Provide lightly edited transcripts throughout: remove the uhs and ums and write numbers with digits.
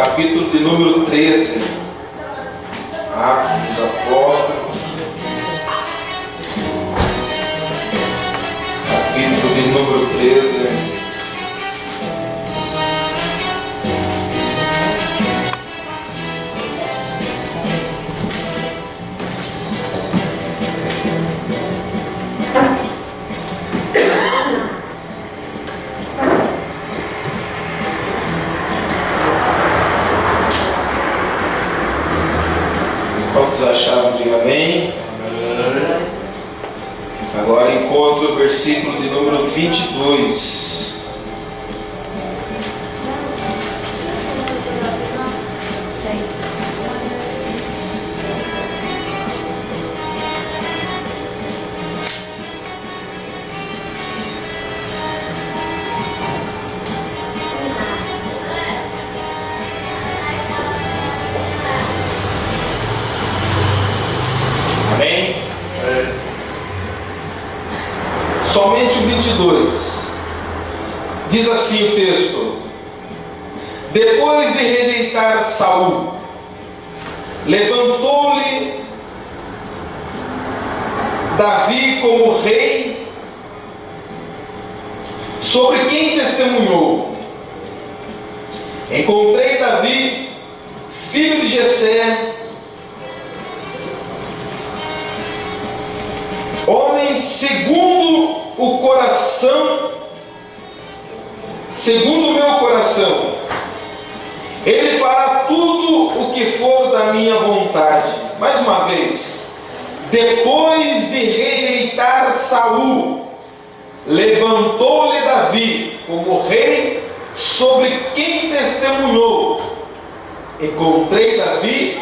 capítulo de número 13. Atos dos Apóstolos, capítulo de número 13. Quantos acharam? Diga amém. Agora encontro o versículo de número 22. Somente o 22. Diz assim o texto: depois de rejeitar Saul, levantou-lhe Davi como rei, sobre quem testemunhou: encontrei Davi, filho de Jessé, homem segundo o coração, segundo o meu coração. Ele fará tudo o que for da minha vontade. Mais uma vez, depois de rejeitar Saul, levantou-lhe Davi como rei, sobre quem testemunhou: encontrei Davi,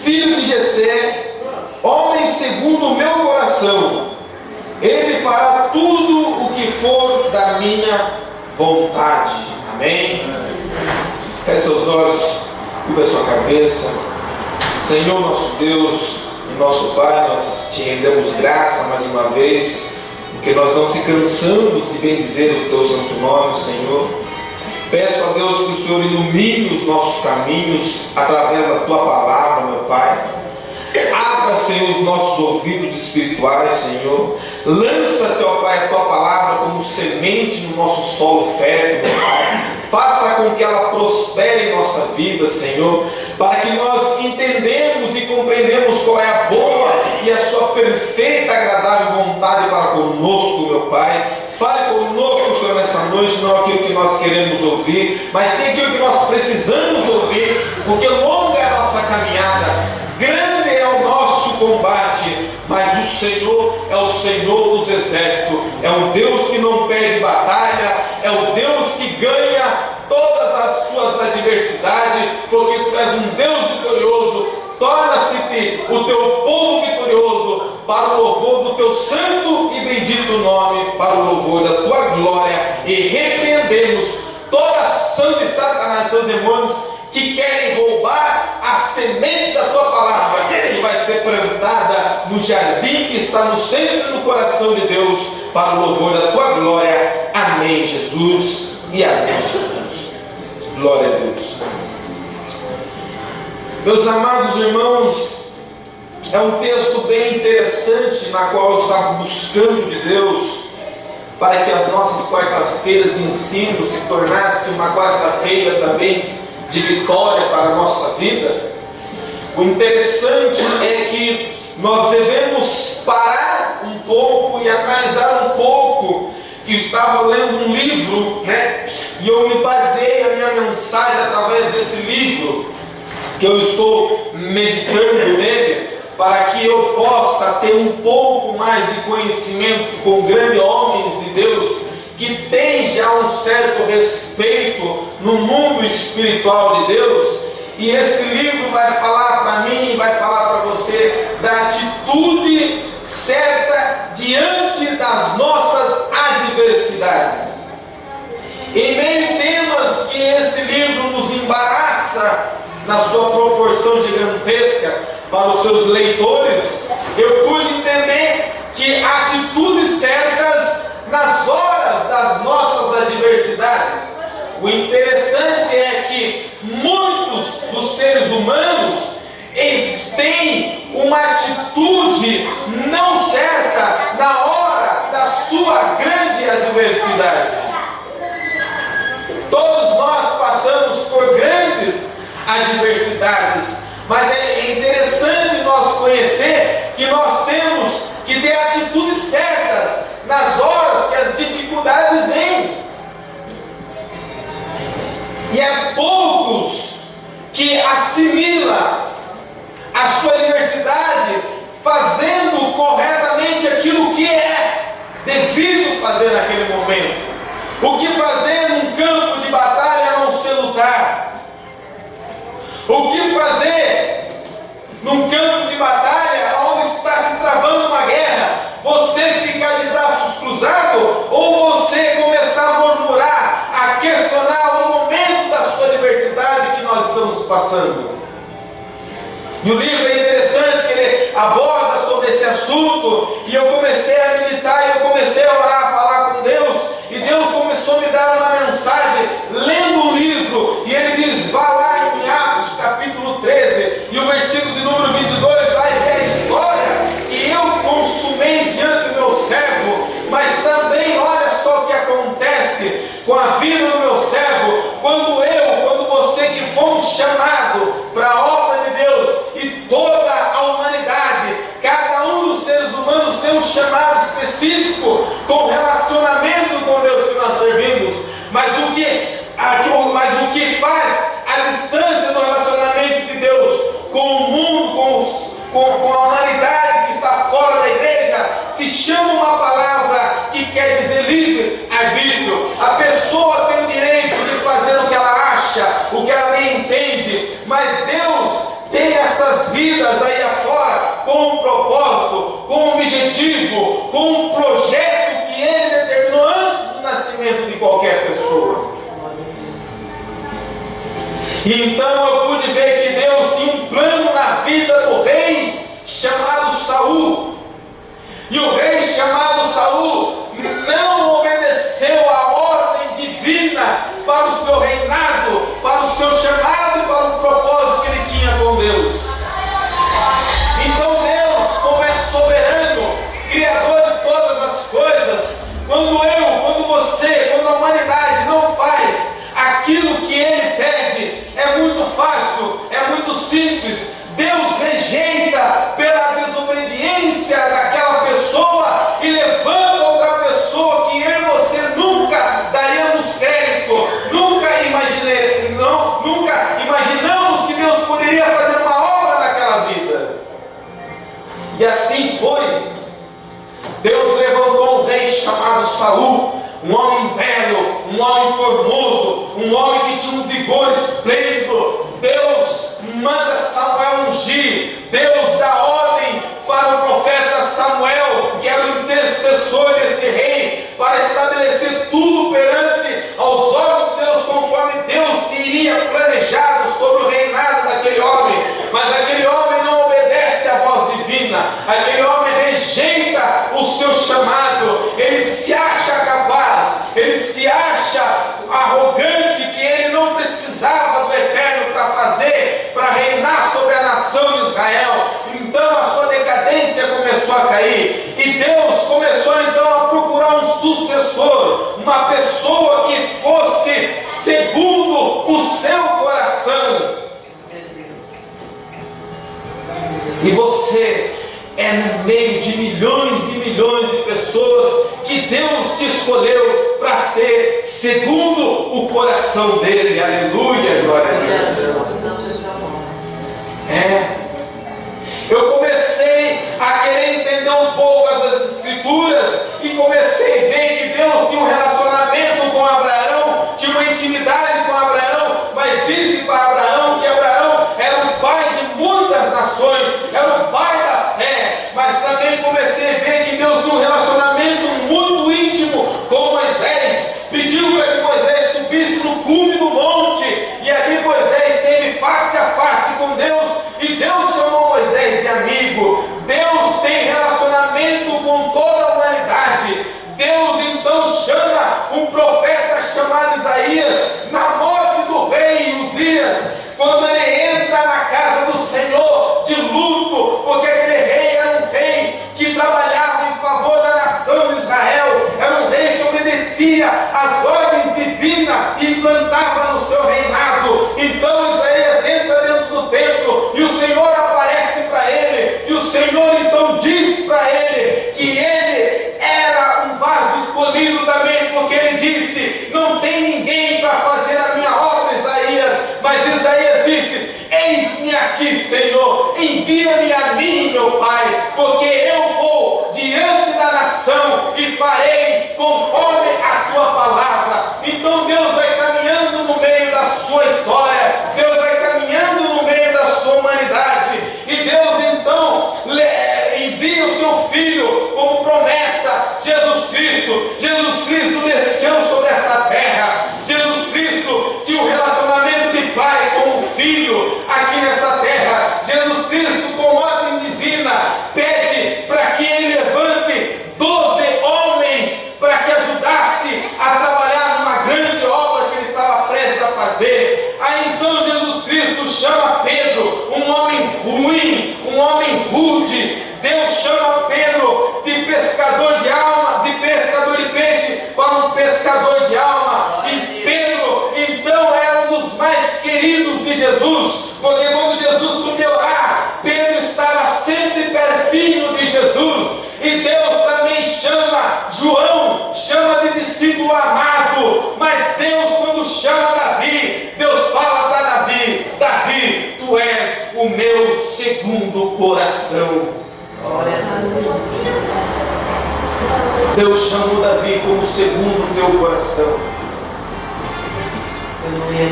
filho de Jessé, homem segundo o meu coração. Ele fará tudo o que for da minha vontade. Amém? Feche seus olhos, cubra sua cabeça. Senhor nosso Deus e nosso Pai, nós te rendemos graça mais uma vez, porque nós não se cansamos de bendizer o teu santo nome, Senhor. Peço a Deus que o Senhor ilumine os nossos caminhos através da tua palavra, meu Pai. Abra, Senhor, os nossos ouvidos espirituais, Senhor. Lança, teu Pai, a tua palavra como semente no nosso solo fértil, meu Pai. Faça com que ela prospere em nossa vida, Senhor, para que nós entendamos e compreendamos qual é a boa e a sua perfeita, agradável vontade para conosco, meu Pai. Fale conosco, Senhor, nessa noite, não aquilo que nós queremos ouvir, mas sim aquilo que nós precisamos ouvir, porque longa é a nossa caminhada, grande é o nosso combate, mas o Senhor é o Senhor dos exércitos, é um Deus que não perde batalha, é o Deus que ganha todas as suas adversidades, porque tu és um Deus vitorioso. Torna-se o teu povo vitorioso, para o louvor do teu santo e bendito nome, para o louvor da tua glória, e repreendemos toda ação de Satanás e seus demônios que querem roubar a semente da tua palavra, que vai ser plantada no jardim que está no centro e no coração de Deus, para o louvor da tua glória. Amém, Jesus, e amém, Jesus. Glória a Deus. Meus amados irmãos, é um texto bem interessante, na qual eu estava buscando de Deus, para que as nossas quartas-feiras de ensino se tornasse uma quarta-feira também de vitória para a nossa vida. O interessante é que nós devemos parar um pouco e analisar um pouco. Eu estava lendo um livro, e eu me baseei a minha mensagem através desse livro, que eu estou meditando nele, para que eu possa ter um pouco mais de conhecimento com grandes homens de Deus, que tem já um certo respeito no mundo espiritual de Deus. E esse livro vai falar para mim, vai falar para você da atitude certa diante das nossas adversidades. Em meio a temas que esse livro nos embaraça na sua proporção gigantesca para os seus leitores, eu pude entender que atitudes certas nas horas das nossas adversidades. O interessante é que muitos seres humanos, eles têm uma atitude não certa na hora da sua grande adversidade. Todos nós passamos por grandes adversidades, mas é interessante nós conhecer que nós temos que ter atitudes certas nas horas que as dificuldades vêm. E é poucos que assimilam a sua adversidade fazendo corretamente aquilo que é devido fazer naquele momento. O que fazer num campo de batalha a não ser lutar? O que fazer num campo de batalha onde está se travando uma guerra? Você ficar de braços cruzados ou você começar a murmurar, a questionar o momento da sua adversidade que nós estamos passando? E o livro é interessante que ele aborda sobre esse assunto, e eu comecei a meditar e eu comecei a orar, a falar com Deus, e Deus começou a me dar uma mensagem lendo o livro, e ele diz: vá lá em Atos capítulo 13 e o versículo de número 22, vai ver a história que eu consumei diante do meu servo, mas também olha só o que acontece com a vida do meu servo, quando você que fomos chamados para a obra de Deus, e toda a humanidade, cada um dos seres humanos tem um chamado específico com relacionamento com Deus que nós servimos, mas o que faz a distância no relacionamento de Deus com o mundo, com a humanidade que está fora da igreja, se chama uma palavra que quer dizer livre-arbítrio. A pessoa tem o direito de fazer o que ela acha, o que ela nem entende, mas Deus tem essas vidas aí afora com um propósito, com um objetivo, com um projeto que Ele determinou antes do nascimento de qualquer pessoa. E então eu pude ver que Deus tinha um plano na vida do rei chamado Saul. E o rei chamado Saul não obedeceu a ordem divina para o seu reinado, para o seu chamado, para o propósito que ele tinha com Deus. Então Deus, como é soberano, criador de todas as coisas, quando você, quando a humanidade não faz aquilo que Ele pede, é muito fácil, é muito simples. Deus rejeita pela desobediência daquela pessoa e levanta outra pessoa que eu e você nunca daríamos crédito, nunca imaginamos que Deus poderia fazer uma obra naquela vida. E assim foi. Deus levantou um rei chamado Saul, um homem belo, um homem formoso, um homem que tinha um vigor esplêndido. Deus manda Samuel ungir, Deus dá ordem para o profeta Samuel, que era o intercessor desse rei, para estabelecer tudo perante aos olhos de Deus, conforme Deus teria planejado sobre o reinado daquele homem. Mas aquele homem não obedece à voz divina, aquele homem rejeita o seu chamado, ele se acha capaz, ele se acha arrogante, que ele não precisava do Eterno para fazer, para reinar sobre a nação de Israel. Então a sua decadência começou a cair, e Deus começou então a procurar um sucessor, uma pessoa que fosse segundo o seu coração. E você é no meio de milhões de pessoas que Deus te escolheu para ser segundo o coração dele. Aleluia, glória a Deus. Eu comecei a querer entender um pouco as escrituras e comecei a ver que Deus tinha um relacionamento com Abraão, tinha uma intimidade com Abraão, mas disse para Abraão que Abraão era o pai de muitas nações, era o pai da fé. Mas também comecei a ver que Deus tinha um relacionamento muito íntimo com Moisés, pediu para que Moisés subisse no cume do monte, e ali Moisés esteve face a face com Deus, e Deus eis-me aqui, Senhor, envia-me a mim, meu Pai, porque eu vou diante da nação e farei conforme a tua palavra. Então Deus vai caminhando no meio da sua história, Deus vai caminhando no meio da sua humanidade, e Deus então envia o seu Filho como promessa, Jesus Cristo. Jesus Cristo desceu sobre essa terra, Jesus Cristo tinha um relacionamento de pai com o filho aqui nessa terra. Jesus Cristo, com ordem divina, pede para que ele levante 12 homens para que ajudasse a trabalhar numa grande obra que ele estava prestes a fazer. Aí então Jesus Cristo chama Pedro, um homem ruim, um homem rude. Deus chama Pedro de pescador de alma, de pescador de peixe, para um pescador de alma. E Pedro então era um dos mais queridos de Jesus, porque quando Jesus subiu lá, Pedro estava sempre pertinho de Jesus. E Deus também chama João, chama de discípulo amado. Mas Deus, quando chama Davi, Deus fala para Davi: Davi, tu és o meu segundo coração. Deus chamou Davi como segundo teu coração.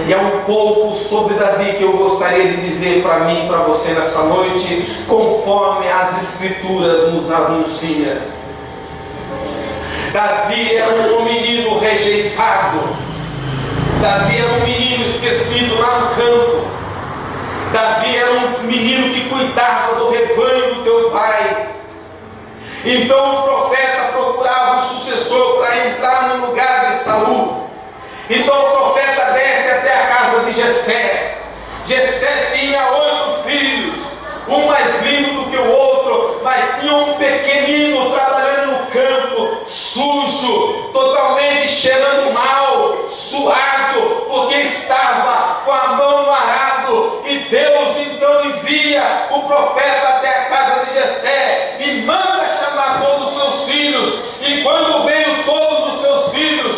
E é um pouco sobre Davi que eu gostaria de dizer para mim e para você nessa noite, conforme as Escrituras nos anunciam. Davi era um menino rejeitado. Davi era um menino esquecido lá no campo. Davi era um menino que cuidava do rebanho do teu pai. Então o profeta procurava um sucessor para entrar no lugar de Saul. Então o profeta desce até a casa de Jessé. Jessé tinha 8 filhos, um mais lindo do que o outro, mas tinha um pequenino trabalhando no campo, sujo, totalmente cheirando mal, suado, porque estava com a mão no arado. E Deus então envia o profeta até a casa de Jessé e manda chamar todos os seus filhos. E quando veio todos os seus filhos,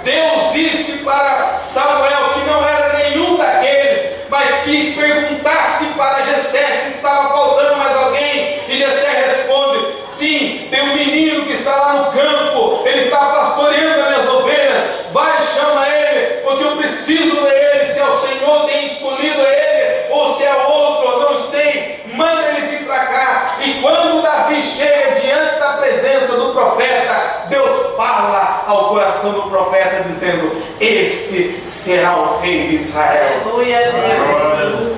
Deus disse para Samuel que não era nenhum daqueles, mas se perguntasse para Jessé se estava faltando mais alguém, e Jessé responde: sim, tem um menino que está lá no campo, ele está pastoreando as minhas ovelhas, vai, chama ele, porque eu preciso dele. Se é o Senhor tem escolhido ele, ou se é outro, eu não sei, manda ele vir para cá. E quando Davi chega diante da presença do profeta, Deus fala ao coração do profeta dizendo: este será o rei de Israel. Aleluia, Deus.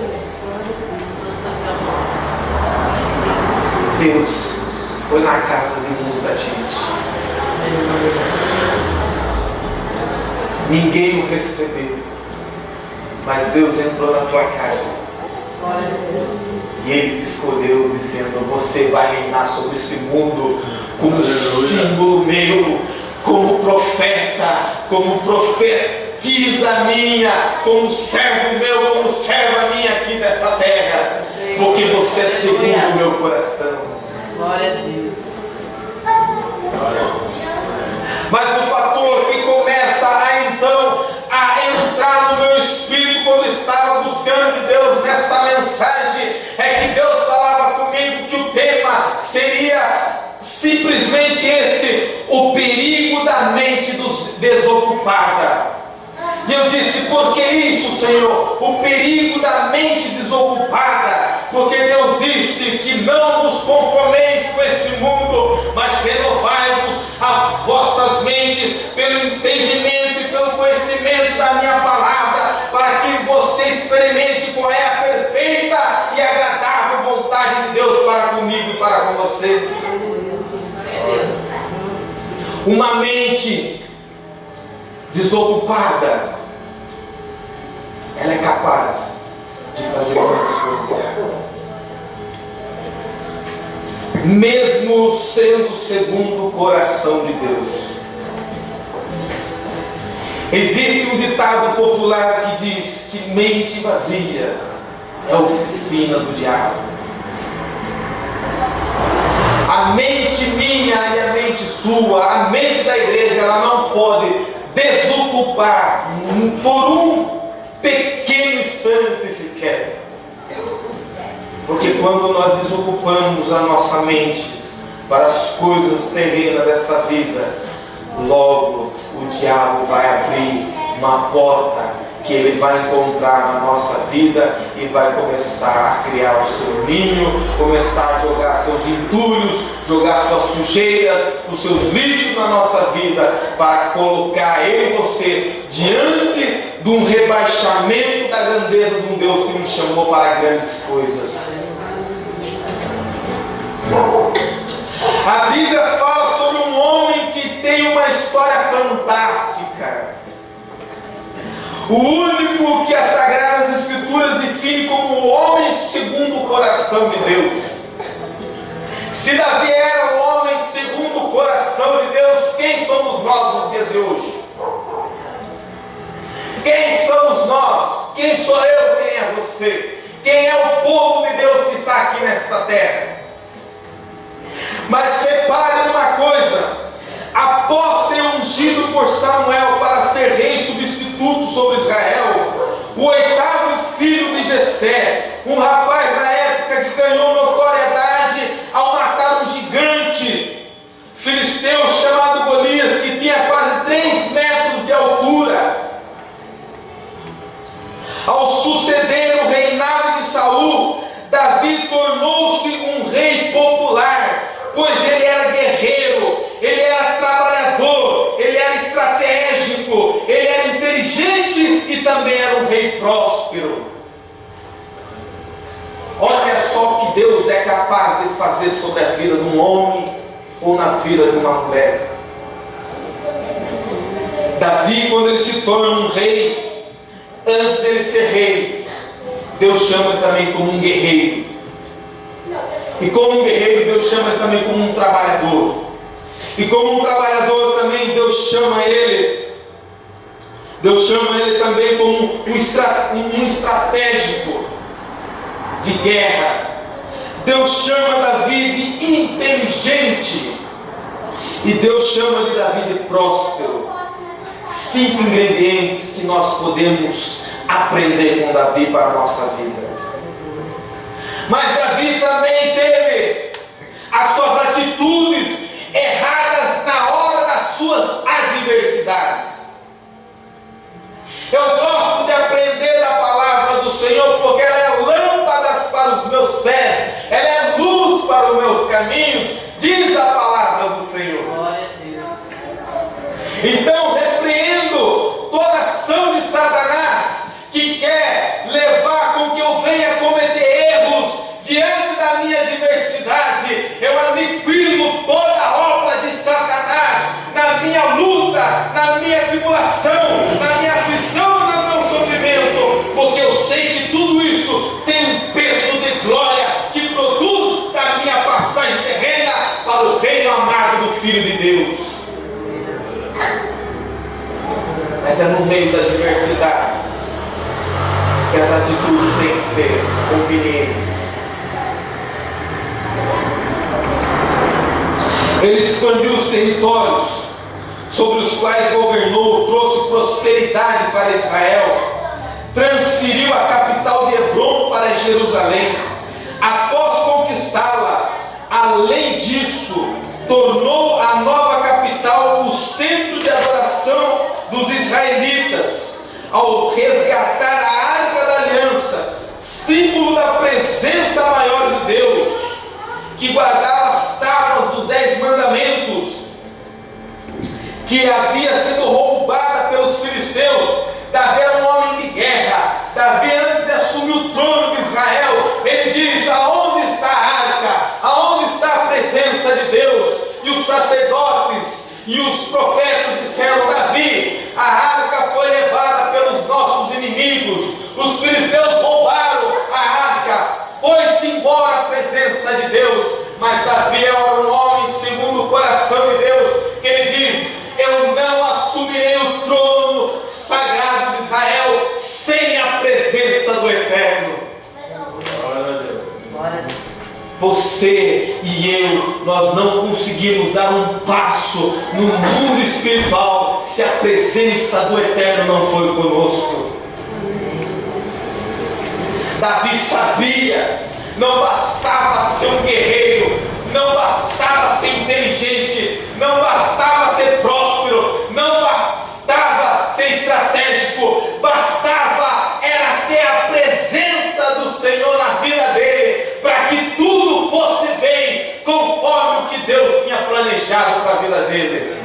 Deus foi na casa de muita gente. Ninguém o recebeu, mas Deus entrou na tua casa e Ele te escolheu dizendo: você vai reinar sobre esse mundo como símbolo meu, como profeta, como profetisa minha, como servo meu, como serva minha aqui nessa terra, porque você é segundo o meu coração. Glória a Deus. Mas o fator que começa a entrar no meu espírito quando eu estava buscando de Deus nessa mensagem, é que Deus falava comigo que o tema seria simplesmente esse: o perigo da mente desocupada. E eu disse: por que isso, Senhor? O perigo da mente desocupada. Porque Deus disse que não vos conformeis com esse mundo, mas renovai-vos as vossas mentes pelo entendimento e pelo conhecimento da minha palavra, para que você experimente qual é a perfeita e agradável vontade de Deus para comigo e para com você. Uma mente desocupada, ela é capaz de fazer muitas coisas erradas, mesmo sendo segundo o coração de Deus. Existe um ditado popular que diz que mente vazia é a oficina do diabo. A mente minha e a mente sua, a mente da igreja, ela não pode desocupar por um pequeno instante sequer quando nós desocupamos a nossa mente para as coisas terrenas desta vida, logo o diabo vai abrir uma porta que ele vai encontrar na nossa vida e vai começar a criar o seu ninho, começar a jogar seus entulhos, jogar suas sujeiras, os seus lixos na nossa vida, para colocar eu e você diante de um rebaixamento da grandeza de um Deus que nos chamou para grandes coisas. A Bíblia fala sobre um homem que tem uma história fantástica. O único que as Sagradas Escrituras define como o homem segundo o coração de Deus. Se Davi era o homem segundo o coração de Deus, quem somos nós nos dias de hoje? Quem somos nós? Quem sou eu? Quem é você? Quem é o povo de Deus que está aqui nesta terra? Mas repare uma coisa: após ser ungido por Samuel para ser rei substituto sobre Israel, o 8º filho de Jessé, um rapaz na época que ganhou notoriedade ao matar um gigante filisteu chamado Golias, que tinha quase 3 metros de altura, ao suceder o reinado de Saul, Davi tornou-se um rei popular, pois ele era guerreiro, ele era trabalhador, ele era estratégico, ele era inteligente e também era um rei próspero. Olha só o que Deus é capaz de fazer sobre a vida de um homem ou na vida de uma mulher. Davi, quando ele se torna um rei, antes dele ser rei, Deus chama ele também como um guerreiro. E como um guerreiro, Deus chama ele também como um trabalhador. E como um trabalhador também, Deus chama ele também como um estratégico de guerra. Deus chama Davi de inteligente. E Deus chama de Davi de próspero. 5 ingredientes que nós podemos aprender com Davi para a nossa vida. Mas Davi também teve as suas atitudes erradas na hora das suas adversidades. Eu gosto de aprender da palavra do Senhor, porque ela é lâmpadas para os meus pés, ela é luz para os meus caminhos, diz a palavra do Senhor. Glória a Deus. Então repreendo toda ação de Satanás que quer levar com que eu venha cometer erros diante da minha adversidade. Eu aniquilo toda a obra de Satanás na minha luta, na minha tribulação, na minha aflição, no meu sofrimento, porque eu sei que tudo isso tem um peso de glória que produz da minha passagem terrena para o reino amado do Filho de Deus. Mas é no meio da adversidade que as atitudes têm que ser convenientes. Ele expandiu os territórios sobre os quais governou, trouxe prosperidade para Israel, transferiu a capital de Hebrom para Jerusalém. Após conquistá-la, além disso, tornou a nova capital o centro de adoração dos israelitas, ao resgatar a Arca da Aliança, símbolo da presença maior de Deus, que guardava as tábuas dos 10 mandamentos, que havia sido roubada pelos filisteus. Davi era um homem de guerra. Davi, antes de assumir o trono de Israel, ele diz: aonde está a arca? Aonde está a presença de Deus? E os sacerdotes e os profetas disseram: Davi, a arca foi levada pelos nossos inimigos, os filisteus roubaram a arca, foi-se embora a presença de Deus. Mas Davi era um homem segundo o coração de Deus, que ele diz: eu não assumirei o trono sagrado de Israel sem a presença do Eterno. Glória a Deus. Você e eu, nós não conseguimos dar um passo no mundo espiritual se a presença do Eterno não for conosco. Davi sabia não bastava ser um guerreiro, não bastava ser inteligente, não bastava ser próspero, não bastava ser estratégico, bastava era ter a presença do Senhor na vida dele, para que tudo fosse bem, conforme o que Deus tinha planejado para a vida dele.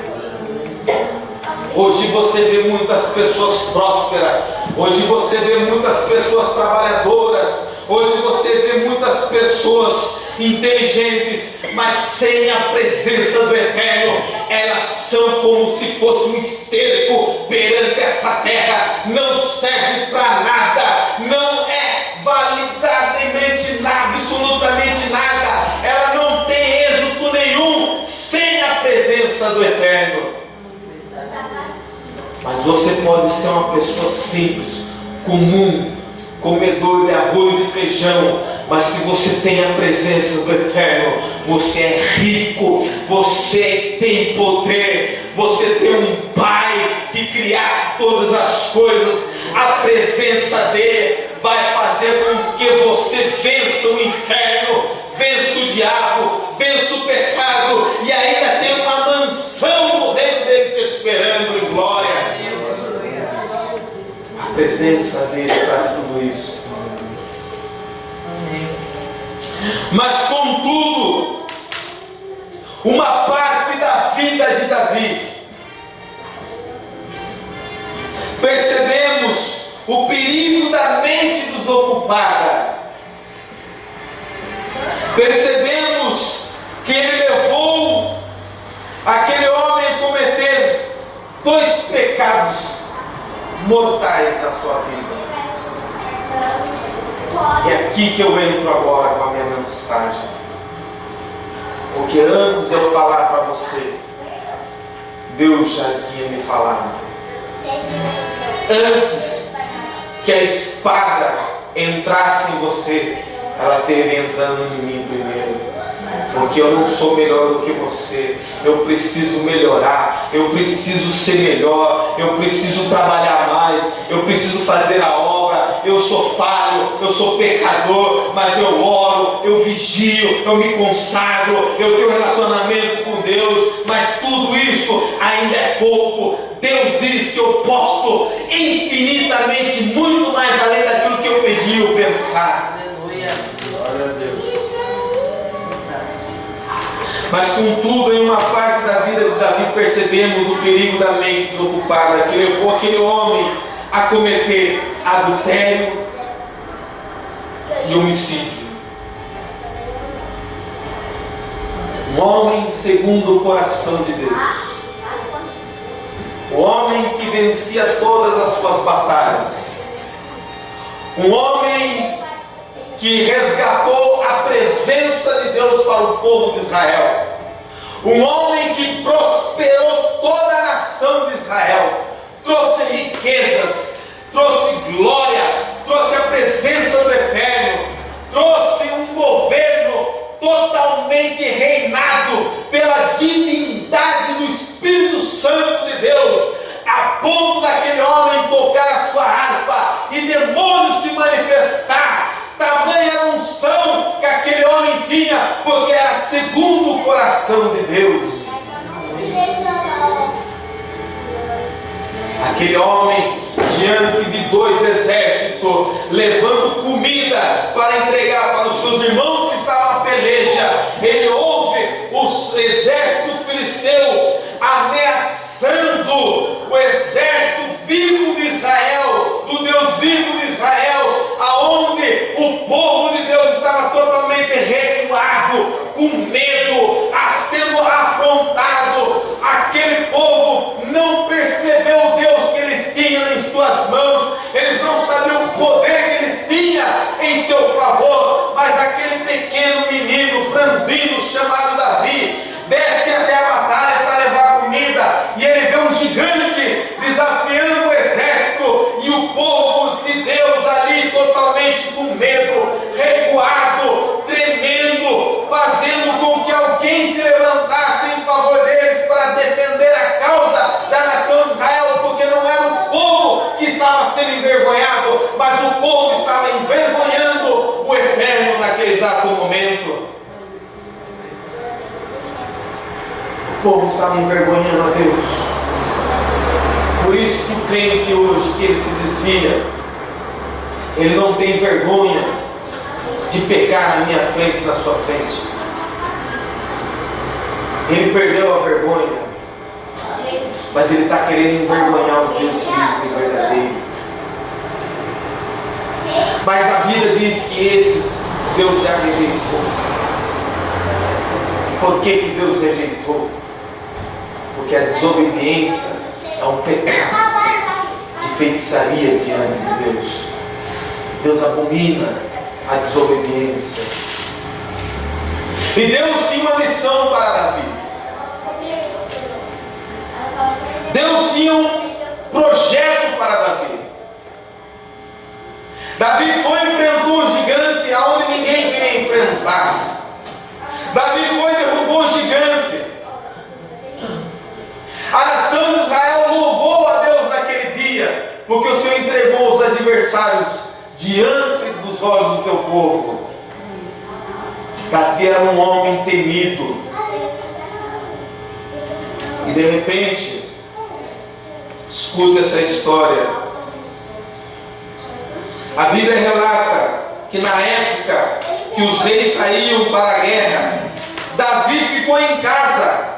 Hoje você vê muitas pessoas prósperas, hoje você vê muitas pessoas trabalhadoras, hoje você vê muitas pessoas inteligentes, mas sem a presença do Eterno, elas são como se fosse um esterco perante essa terra, não serve para nada, não é validamente nada, absolutamente nada, ela não tem êxito nenhum sem a presença do Eterno. Mas você pode ser uma pessoa simples, comum, comedor de arroz e feijão, mas se você tem a presença do Eterno, você é rico, você tem poder, você tem um Pai que criasse todas as coisas. A presença dele vai fazer com que você vença o inferno, vença o diabo, vença o pecado, e ainda tem uma mansão no reino dele te esperando em glória. A presença dele faz tudo isso. Mas contudo, uma parte da vida de Davi, percebemos o perigo da mente desocupada, percebemos que ele levou aquele homem a cometer 2 pecados mortais na sua vida. É aqui que eu entro agora com a minha mensagem, porque antes de eu falar para você, Deus já tinha me falado. Antes que a espada entrasse em você, ela teve entrando em mim primeiro. Porque eu não sou melhor do que você, eu preciso melhorar, eu preciso ser melhor, eu preciso trabalhar mais, eu preciso fazer a obra. Eu sou falho, eu sou pecador, mas eu oro, eu vigio, eu me consagro, eu tenho relacionamento com Deus, mas tudo isso ainda é pouco. Deus diz que eu posso infinitamente, muito mais além daquilo que eu pedi ou pensar. Aleluia. Glória a Deus. Mas contudo, em uma parte da vida de Davi percebemos o perigo da mente desocupada, que levou aquele homem a cometer adultério e homicídio. Um homem segundo o coração de Deus, o homem que vencia todas as suas batalhas, um homem que resgatou a presença de Deus para o povo de Israel, um homem que prosperou toda a nação de Israel, trouxe riquezas, trouxe glória, trouxe a presença do Eterno, trouxe um governo totalmente reinado pela divindade do Espírito Santo de Deus, a ponto daquele homem tocar a sua harpa e demônios se manifestar. Tamanha era a unção que aquele homem tinha, porque era segundo o coração de Deus. Aquele homem, diante de 2 exércitos, levando comida para entregar para os seus irmãos que estavam à peleja, ele ouve o exército filisteu ameaçando o exército vivo de Israel, do Deus vivo de Israel, aonde o povo de Deus estava totalmente recuado, com medo, sendo afrontado. Aquele povo não percebeu o Deus que eles tinham em suas mãos, eles não sabiam o poder que eles tinham em seu favor, mas aquele pequeno menino franzino chamado Davi desce até a batalha para levar comida, e ele vê um gigante desafiando o exército, e o povo de Deus ali totalmente com medo, recuado, tremendo, fazendo com que alguém se levantasse em favor deles para defender a causa da nação de Israel, porque não era o povo que estava sendo envergonhado, mas o povo estava envergonhando o Eterno naquele naquele exato momento, o povo estava envergonhando a Deus. Por isso que o crente hoje, que ele se desvia, ele não tem vergonha de pecar na minha frente e na sua frente. Ele perdeu a vergonha, mas ele está querendo envergonhar o Deus vivo e verdadeiro. Mas a Bíblia diz que esses Deus já rejeitou. Por que Deus rejeitou? Porque a desobediência é um pecado de feitiçaria diante de Deus. Deus abomina a desobediência. E Deus tinha uma missão para Davi. Deus tinha um projeto para Davi. Davi foi e enfrentou o gigante aonde ninguém queria enfrentar. Davi foi e derrubou o gigante. A nação de Israel louvou a Deus naquele dia, porque o Senhor entregou os adversários diante dos olhos do teu povo. Davi era um homem temido. E de repente, escuta essa história. A Bíblia relata que na época que os reis saíam para a guerra, Davi ficou em casa.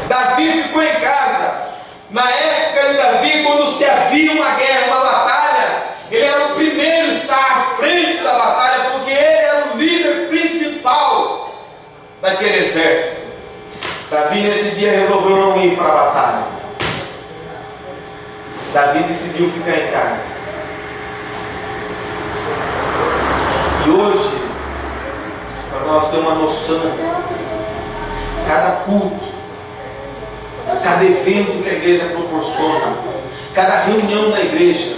Davi ficou em casa. Na época de Davi, quando se havia uma guerra, uma batalha, ele era o primeiro a estar à frente da batalha, porque ele era o líder principal daquele exército. Davi nesse dia resolveu não ir para a batalha. Davi decidiu ficar em casa. E hoje, para nós ter uma noção, cada culto, cada evento que a igreja proporciona, cada reunião da igreja,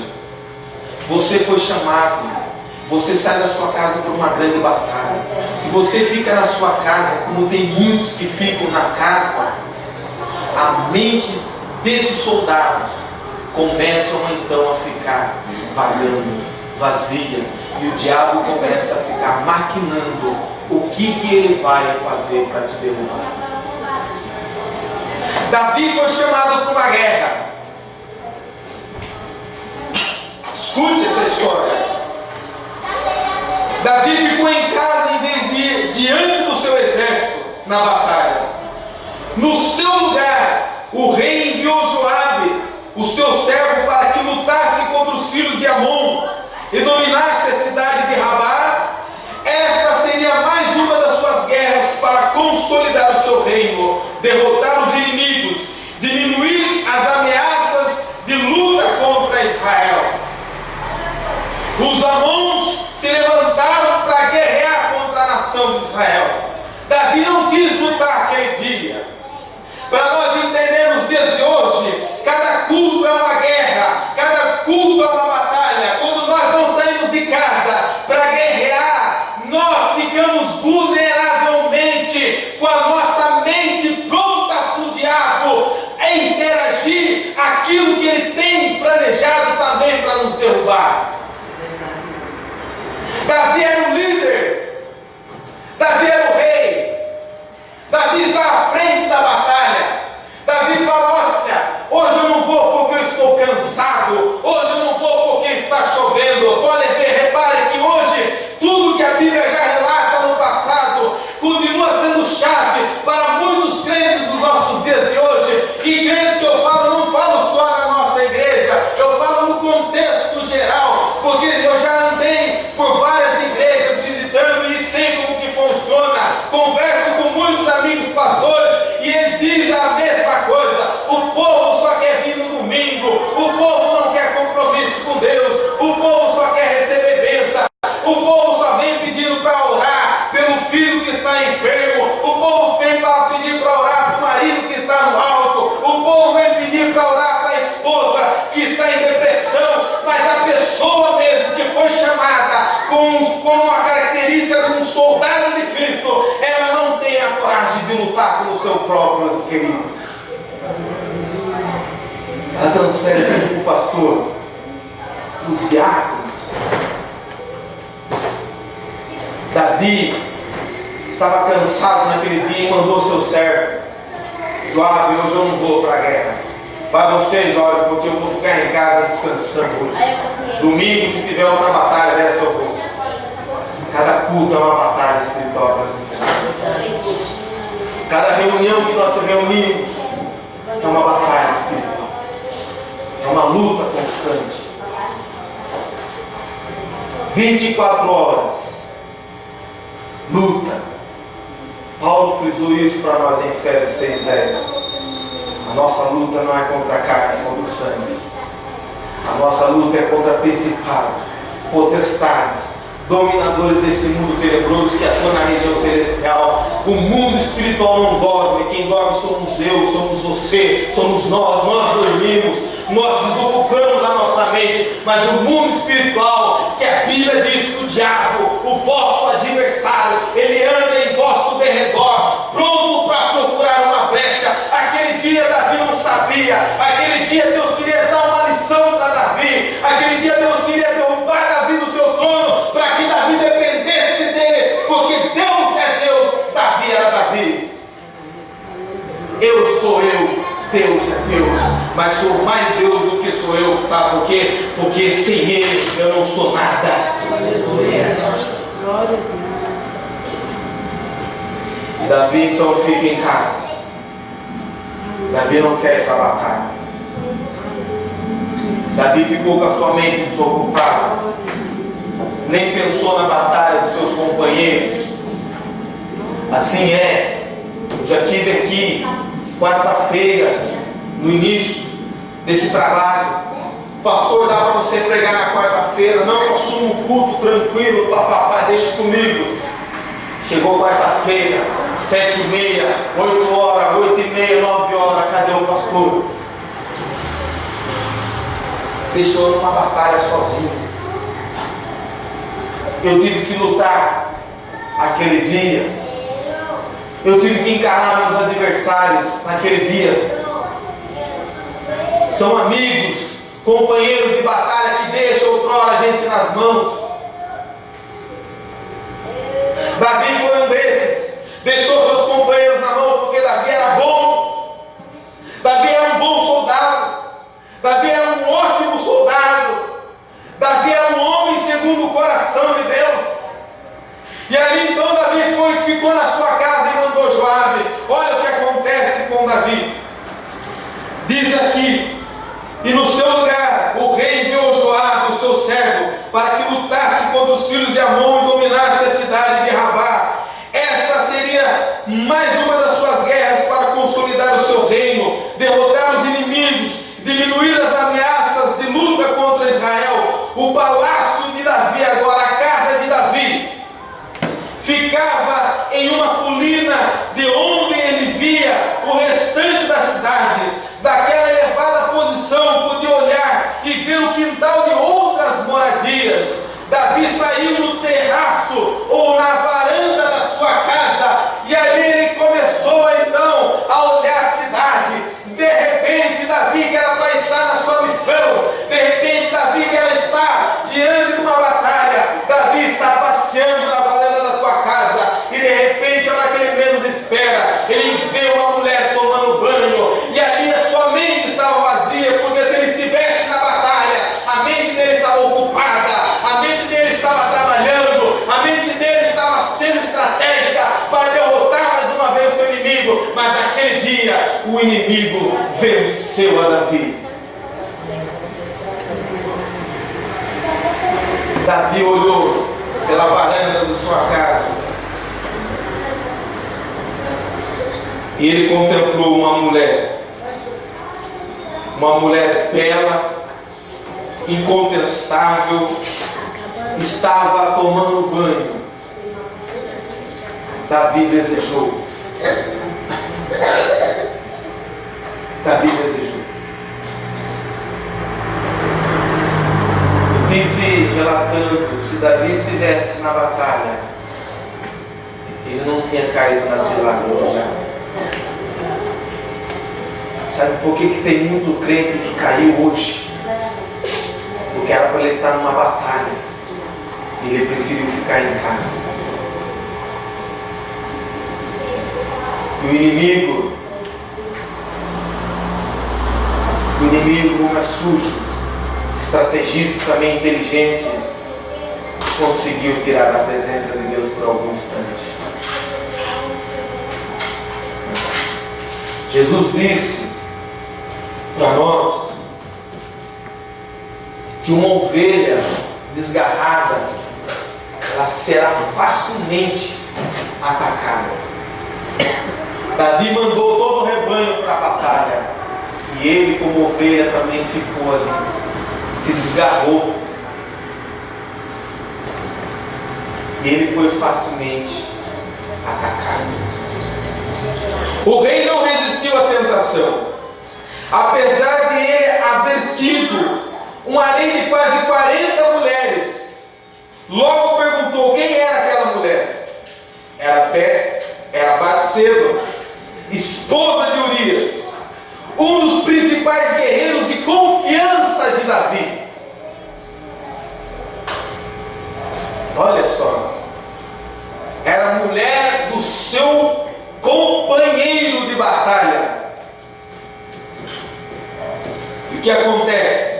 você foi chamado, você sai da sua casa por uma grande batalha. Se você fica na sua casa, como tem muitos que ficam na casa, a mente desses soldados começam então a ficar vagando, vazia, e o diabo começa a ficar maquinando o que ele vai fazer para te derrubar. Davi foi chamado para uma guerra. Escute essa história. Davi ficou em casa em vez de ir diante do seu exército na batalha. No seu lugar, o rei enviou Joabe, o seu servo, para que lutasse contra os filhos de Amon e dominasse a cidade de Rabá. Esta seria mais uma das suas guerras para consolidar o seu reino, derrotar os inimigos, diminuir as ameaças de luta contra Israel. Os Amons se levantaram para guerrear contra a nação de Israel. Davi não quis lutar aquele dia. Para nós entendermos os dias de hoje, cada culto é uma guerra, cada culto é uma batalha. Quando nós não saímos de casa para guerrear, nós ficamos vulneravelmente com a nossa mente pronta para o diabo interagir aquilo que ele tem planejado também para nos derrubar. Davi era o líder, Davi era o rei, Davi estava à frente da batalha. Davi falou: hoje eu não vou porque eu estou cansado, hoje eu não vou porque está chovendo. Pode ver, repare que hoje tudo que a Bíblia já relata no passado continua sendo chave para muitos crentes dos nossos dias de hoje. E crentes que eu falo, não falo só na nossa igreja, eu falo no contexto geral, porque eu já andei por várias igrejas visitando e sei como que funciona. Converso com muitos amigos pastores e eles dizem a mesma coisa. O povo só quer vir no domingo, o povo não quer compromisso com Deus, o povo só quer receber bênção, o povo só vem pedindo para orar pelo filho que está enfermo, o povo vem para pedir para orar para o marido que está no alto, o povo vem pedir para orar para a esposa que está em depressão, mas a pessoa mesmo que foi chamada com a característica de um soldado de Cristo, ela não tem a coragem de lutar pelo seu próprio ente querido. Ela transfere para o pastor, para os diáconos, estava cansado naquele dia e mandou seu servo: Joabe, hoje eu não vou para a guerra. Vai você, Joabe, porque eu vou ficar em casa descansando hoje. Domingo, se tiver outra batalha dessa, eu vou. Cada culto é uma batalha espiritual que nós enfrentamos. Cada reunião que nós reunimos é uma batalha espiritual. É uma luta constante. 24 horas. Luta. Paulo frisou isso para nós em Efésios 6:10. A nossa luta não é contra a carne, é contra o sangue. A nossa luta é contra principados, potestades, dominadores desse mundo tenebroso que atua na região celestial. O mundo espiritual não dorme. Quem dorme somos eu, somos você, somos nós. Nós dormimos, nós desocupamos a nossa mente. Mas o mundo espiritual, que a Bíblia diz que o diabo, o vosso adversário, ele anda em vosso derredor, pronto para procurar uma brecha. Aquele dia Davi não sabia. Aquele dia Deus queria dar uma lição para Davi. Aquele dia Deus queria derrubar Davi do seu trono para que Davi dependesse dele, porque Deus é Deus, Davi era Davi. Eu sou eu, Deus é Deus, mas sou mais Deus do que sou eu. Sabe por quê? Porque sem ele eu não sou nada. E Davi então fica em casa. Davi não quer essa batalha. Davi ficou com a sua mente desocupada, nem pensou na batalha dos seus companheiros. Assim é. Eu já tive aqui quarta-feira, no início desse trabalho: pastor, dá para você pregar na quarta-feira? Não, eu assumo um culto tranquilo, papapá, deixa comigo. Chegou quarta-feira, 7h30, 8h, 8h30, 9h, cadê o pastor? Deixou numa batalha sozinho. Eu tive que lutar aquele dia. Eu tive que encarar meus adversários naquele dia. São amigos, companheiros de batalha que deixam outrora a gente nas mãos. Davi foi um desses. Deixou seus companheiros na mão porque Davi era bom. Davi era um bom soldado. Davi era um ótimo soldado. Davi era um homem segundo o coração de Deus. E ali então Davi ficou na sua casa e mandou Joabe. Olha o que acontece com Davi. Diz aqui: e no seu lugar o rei enviou Joabe, o seu servo, para que lutasse contra os filhos de Amon e dominasse a cidade de Rabá. Esta seria mais uma das suas guerras para consolidar o seu reino, derrotar os inimigos, diminuir as ameaças de luta contra Israel. O palácio de Davi, agora a casa de Davi, ficava em uma colina de onde ele via o restante da cidade. Daquela elevada posição podia olhar e ver o quintal de outras moradias. Davi saiu no terraço ou na varanda da sua casa e ali ele começou então a olhar a cidade. De repente Davi, que era para estar na sua missão, de repente Davi, que era estar diante de uma batalha, Davi está passeando na varanda da tua casa e de repente, a hora que ele menos espera, ele vê uma mulher tomando banho e ali a sua mente estava vazia, porque se ele estivesse na batalha, a mente dele estava ocupada, a mente dele estava trabalhando, a mente dele estava sendo estratégica para derrotar mais uma vez o seu inimigo. Mas naquele dia o inimigo venceu a Davi. Davi olhou pela varanda de sua casa e ele contemplou uma mulher bela, incontestável, estava tomando banho. Davi desejou. Davi desejou. Eu tive relatando, se Davi estivesse na batalha, ele não tinha caído na cilada do lugar. Sabe por que tem muito crente que caiu hoje? Porque era para ele estar numa batalha e ele preferiu ficar em casa. E o inimigo, como é sujo, estrategista, também inteligente, conseguiu tirar da presença de Deus por algum instante. Jesus disse para nós que uma ovelha desgarrada, ela será facilmente atacada. Davi mandou todo o rebanho para a batalha, e ele, como ovelha, também ficou ali, se desgarrou, e ele foi facilmente atacado. O rei não resistiu à tentação, apesar de ele haver tido um harém de quase 40 mulheres. Logo perguntou quem era aquela mulher. Era Batseba, esposa de Urias, um dos principais guerreiros de confiança de Davi. Olha só, era a mulher do seu companheiro de batalha. E o que acontece?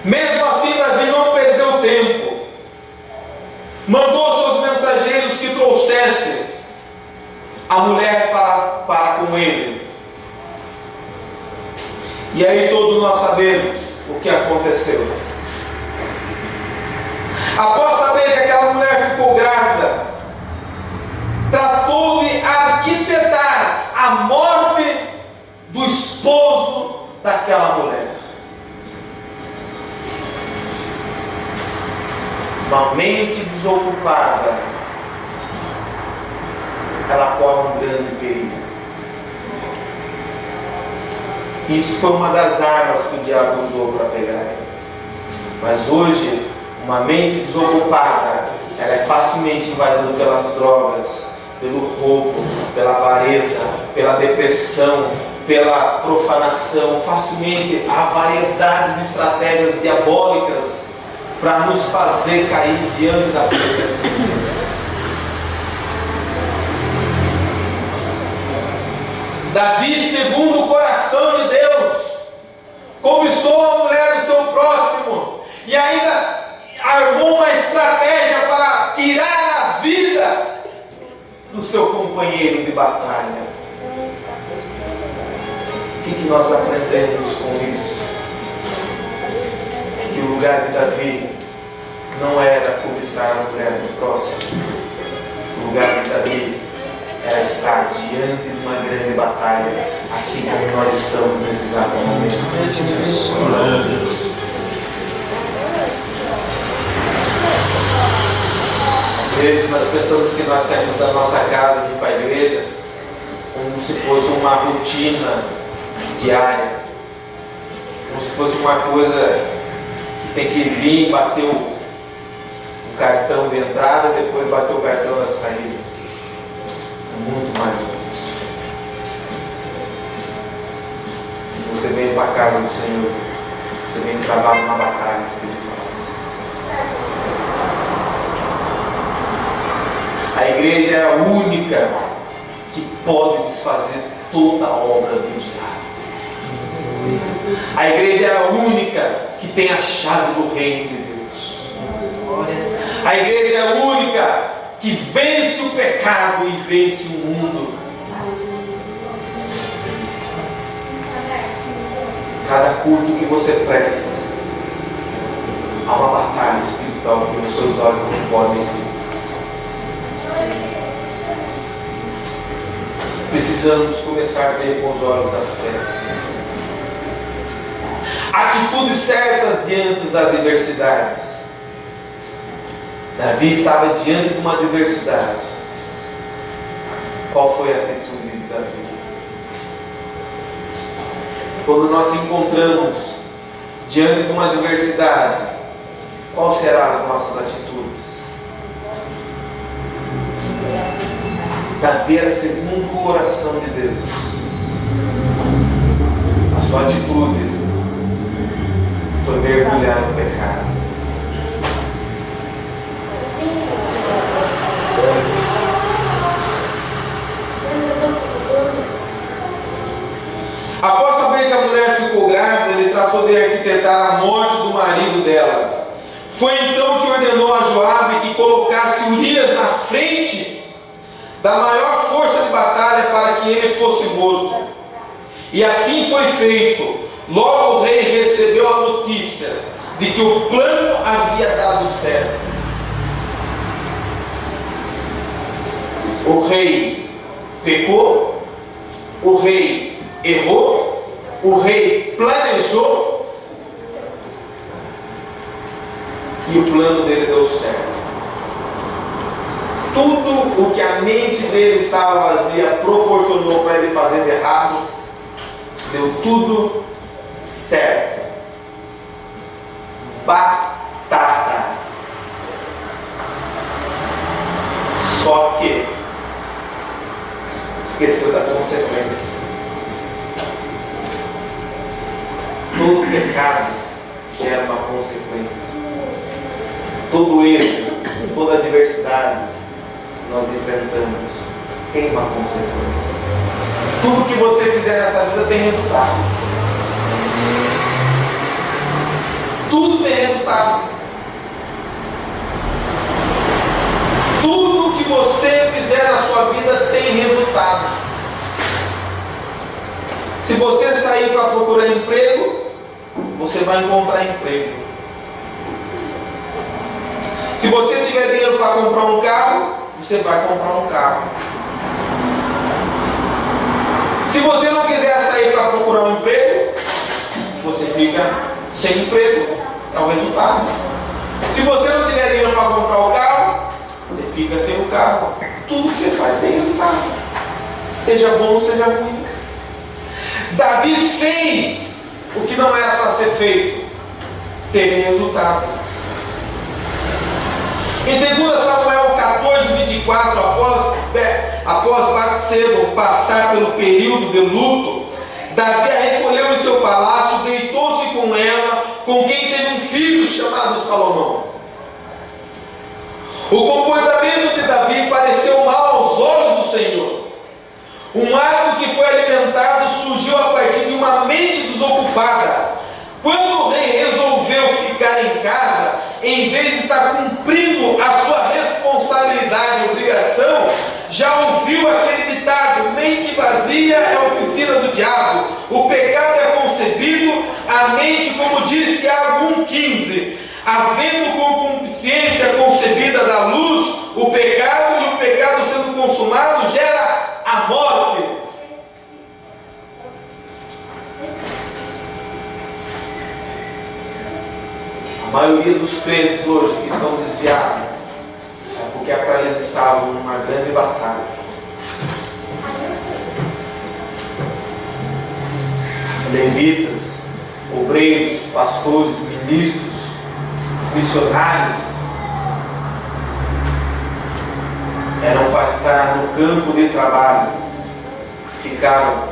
Mesmo assim, Davi não perdeu tempo. Mandou seus mensageiros que trouxessem a mulher para com ele. E aí todos nós sabemos o que aconteceu. Após saber que aquela mulher ficou grávida, tratou de arquitetar a morte do esposo daquela mulher. Uma mente desocupada, ela corre um grande perigo. Isso foi uma das armas que o diabo usou para pegar ele. Mas hoje, uma mente desocupada, ela é facilmente invadida pelas drogas, pelo roubo, pela avareza, pela depressão, pela profanação. Facilmente há variedades de estratégias diabólicas para nos fazer cair diante da presença de Deus. Davi, segundo o coração de Deus, cobiçou a mulher do seu próximo e ainda armou uma estratégia para tirar a vida do seu companheiro de batalha. O que nós aprendemos com isso? É que o lugar de Davi não era cobiçar a mulher do próximo. O lugar de Davi era estar diante de uma grande batalha, assim como nós estamos nesse exato momento. Às vezes nós pensamos que nós saímos da nossa casa e ir para a igreja como se fosse uma rotina diária, como se fosse uma coisa que tem que vir, bater o cartão de entrada e depois bater o cartão da saída. É muito mais do que isso. Você vem para a casa do Senhor, você vem travar numa batalha espiritual. A igreja é a única que pode desfazer toda a obra do diabo. A igreja é a única que tem a chave do reino de Deus. A igreja é a única que vence o pecado e vence o mundo. Cada culto que você presta, há uma batalha espiritual que os seus olhos não podem ver. Precisamos começar a ver com os olhos da fé. Atitudes certas diante das adversidades. Davi estava diante de uma adversidade. Qual foi a atitude de Davi? Quando nós nos encontramos diante de uma adversidade, qual serão as nossas atitudes? Davi era segundo o coração de Deus. A sua atitude foi mergulhar no pecado. poder arquitetar a morte do marido dela. Foi então que ordenou a Joabe que colocasse Urias na frente da maior força de batalha para que ele fosse morto. E assim foi feito. Logo o rei recebeu a notícia de que o plano havia dado certo. O rei pecou, o rei errou, o rei planejou e o plano dele deu certo. Tudo o que a mente dele estava vazia proporcionou para ele fazer de errado, deu tudo certo. Batata. Só que esqueceu da consequência. Todo pecado gera uma consequência. Todo erro, toda adversidade que nós enfrentamos tem uma consequência. Tudo que você fizer nessa vida tem resultado. Tudo tem resultado. Tudo que você fizer na sua vida tem resultado. Se você sair para procurar emprego, você vai encontrar emprego. Se você tiver dinheiro para comprar um carro, você vai comprar um carro. Se você não quiser sair para procurar um emprego, você fica sem emprego. É o resultado. Se você não tiver dinheiro para comprar o carro, você fica sem o carro. Tudo que você faz tem resultado. Seja bom, seja ruim. Davi fez o que não era para ser feito. Teve resultado. Em 2 Samuel 14, 24, após Batseba passar pelo período de luto, Davi a recolheu em seu palácio, deitou-se com ela, com quem teve um filho chamado Salomão. O comportamento de Davi pareceu mal aos olhos do Senhor. Um ato que foi alimentado surgiu a partir de uma mente desocupada. Quando o rei resolveu ficar em casa, em vez de estar cumprindo a sua responsabilidade e obrigação, já ouviu aquele ditado: mente vazia é a oficina do diabo. O pecado é concebido, a mente, como diz Tiago 1,15, havendo concupiscência concebida da luz, o pecado, e o pecado sendo consumado gera a morte. A maioria dos crentes hoje que estão desviados é porque eles estavam numa grande batalha. Levitas, obreiros, pastores, ministros, missionários eram para estar no campo de trabalho, ficaram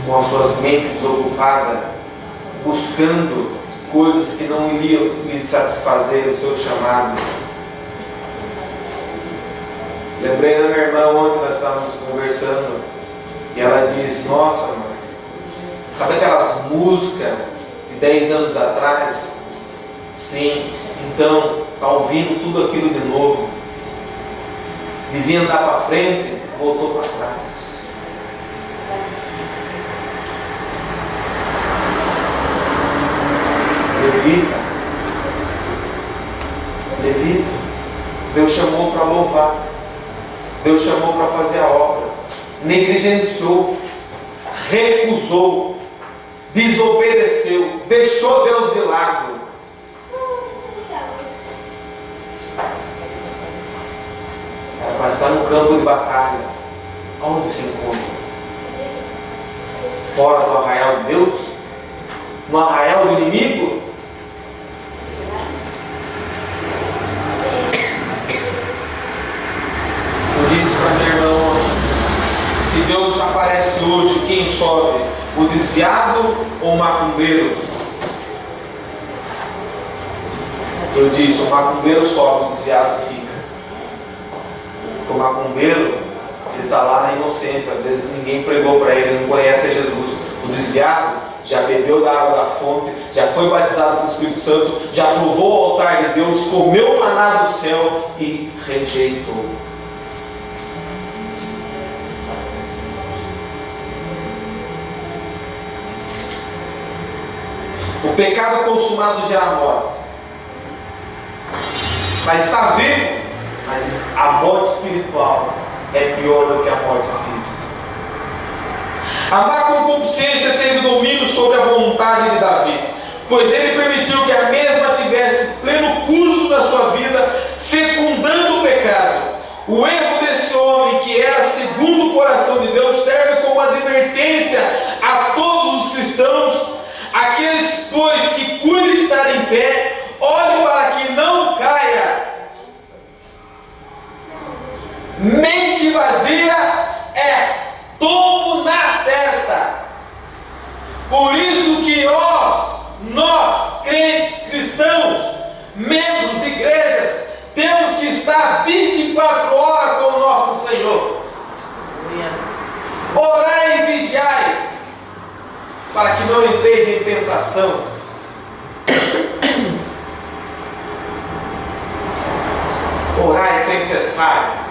com as suas mentes desocupadas, buscando coisas que não iriam lhe satisfazer o seu chamado. Lembrei da minha irmã ontem, nós estávamos conversando, e ela diz: nossa, mãe, sabe aquelas músicas de 10 anos atrás? Sim, então está ouvindo tudo aquilo de novo. Devia andar para frente, voltou para trás. Levita, Deus chamou para louvar, Deus chamou para fazer a obra, negligenciou, recusou, desobedeceu, deixou Deus de lado. Era para estar no campo de batalha. Onde se encontra? Fora do arraial de Deus? No arraial do inimigo? Eu disse para minha irmã: se Deus aparece hoje, quem sobe? O desviado ou o macumbeiro? Eu disse: o macumbeiro sobe, o desviado fica. O macumbeiro, ele está lá na inocência, às vezes ninguém pregou para ele, não conhece Jesus. O desviado já bebeu da água da fonte, já foi batizado com o Espírito Santo, já provou o altar de Deus, comeu o maná do céu e rejeitou. O pecado consumado gera morte. Mas está vivo, mas a morte espiritual é pior do que a morte física. A má concupiscência teve domínio sobre a vontade de Davi, pois ele permitiu que a mesma tivesse pleno curso na sua vida, fecundando o pecado. O erro desse homem, que era segundo o coração de Deus, serve como advertência a todos os cristãos, aqueles, pois, que cuidam estar em pé, olhem para que não caia. Mente vazia é tombo na certa. Por isso que nós crentes cristãos, membros, igrejas, temos que estar 24 horas com o nosso Senhor. Orai e vigiai, para que não entreis em tentação. Orai sem cessar.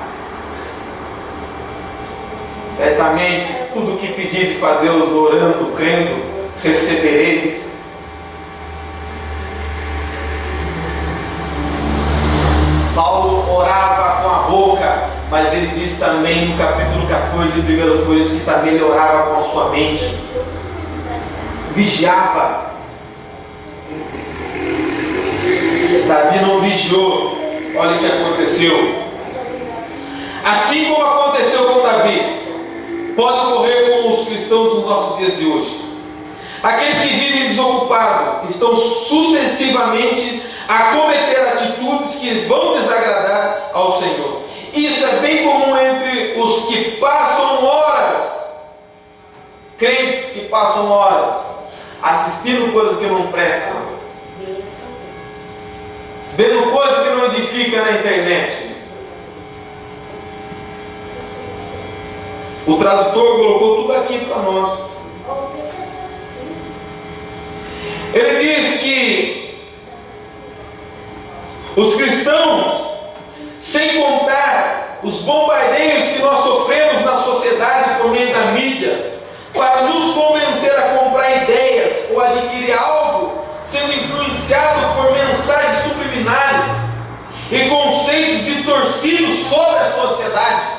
Certamente, tudo que pedis para Deus, orando, crendo, recebereis. Paulo orava com a boca, mas ele diz também no capítulo 14 de 1 Coríntios que também ele orava com a sua mente. Vigiava. Davi não vigiou. Olha o que aconteceu. Assim como aconteceu com Davi, pode ocorrer com os cristãos nos nossos dias de hoje. Aqueles que vivem desocupados estão sucessivamente a cometer atitudes que vão desagradar ao Senhor. Isso é bem comum entre os que passam horas, crentes que passam horas assistindo coisas que não prestam, vendo coisas que não edificam na internet. O tradutor colocou tudo aqui para nós. Ele diz que os cristãos, sem contar os bombardeios que nós sofremos na sociedade por meio da mídia, para nos convencer a comprar ideias ou adquirir algo, sendo influenciado por mensagens subliminares e conceitos distorcidos sobre a sociedade.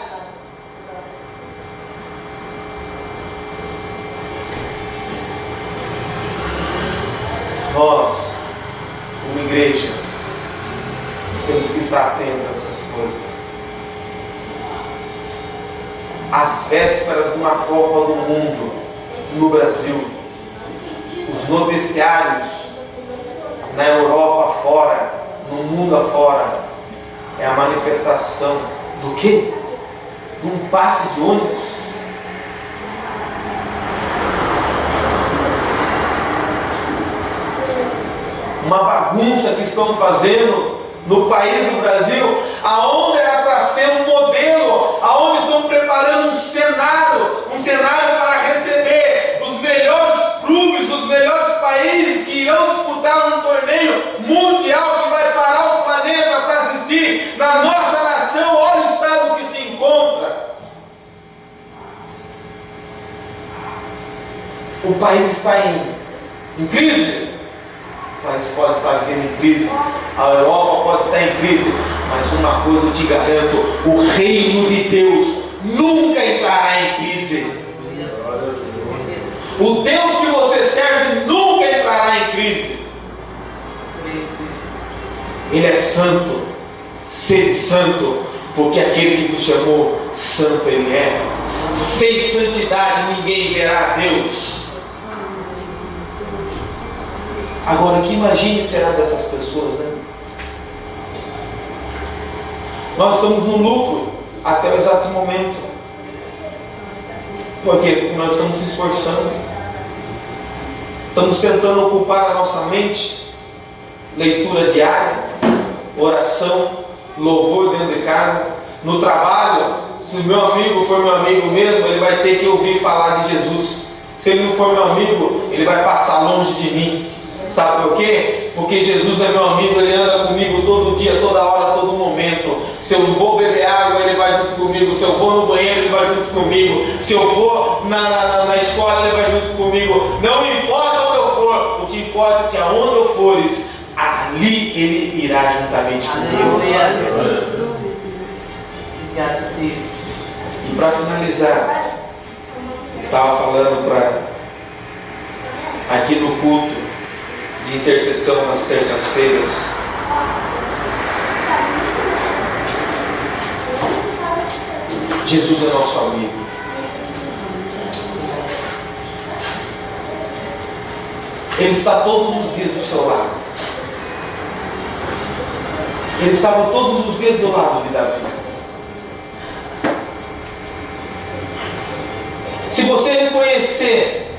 Nós, como igreja, temos que estar atentos a essas coisas. As vésperas de uma Copa do Mundo no Brasil, os noticiários na Europa afora, no mundo afora, é a manifestação do quê? De um passe de ônibus. Uma bagunça que estão fazendo no país do Brasil, aonde era para ser um modelo, aonde estão preparando um cenário para receber os melhores clubes, os melhores países que irão disputar um torneio mundial que vai parar o planeta para assistir. Na nossa nação, olha o estado que se encontra. O país está em crise. O país pode estar vivendo em crise, a Europa pode estar em crise, mas uma coisa eu te garanto: o reino de Deus nunca entrará em crise. O Deus que você serve nunca entrará em crise. Ele é santo. Sede santo, porque aquele que vos chamou, santo ele é. Sem santidade ninguém verá a Deus. Agora, que imagine será dessas pessoas, né? Nós estamos no lucro até o exato momento. Por quê? Porque nós estamos se esforçando. Estamos tentando ocupar a nossa mente. Leitura diária, oração, louvor dentro de casa. No trabalho, se o meu amigo for meu amigo mesmo, ele vai ter que ouvir falar de Jesus. Se ele não for meu amigo, ele vai passar longe de mim. Sabe por quê? Porque Jesus é meu amigo, ele anda comigo todo dia, toda hora, todo momento. Se eu vou beber água, ele vai junto comigo. Se eu vou no banheiro, ele vai junto comigo. Se eu vou na escola, ele vai junto comigo. Não importa onde eu for, o que importa é que aonde eu fores, ali ele irá juntamente comigo. Obrigado, Deus. E para finalizar, eu estava falando aqui no culto de intercessão nas terças-feiras. Jesus é nosso amigo. Ele está todos os dias do seu lado. Ele estava todos os dias do lado de Davi. Se você reconhecer,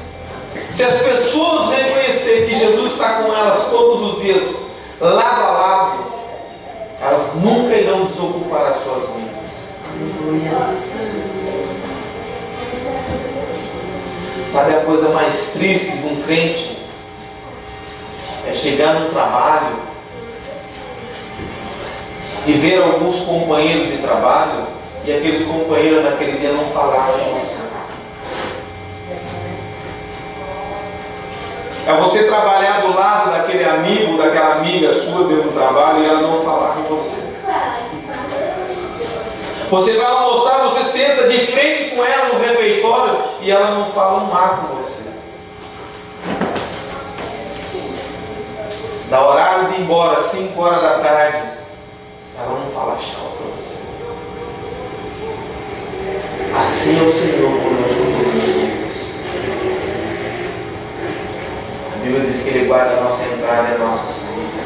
se as pessoas reconhecerem que Jesus está com elas todos os dias, lado a lado, elas nunca irão desocupar as suas mentes. Sabe a coisa mais triste de um crente? É chegar no trabalho e ver alguns companheiros de trabalho e aqueles companheiros naquele dia não falaram com você. É você trabalhar do lado daquele amigo, daquela amiga sua dentro do trabalho e ela não falar com você. Você vai almoçar, você senta de frente com ela no refeitório e ela não fala um ar com você. Dá horário de ir embora, 5 horas da tarde, ela não fala tchau para você. Assim é o Senhor conosco todos os dias. A Bíblia diz que Ele guarda a nossa entrada e a nossa saída.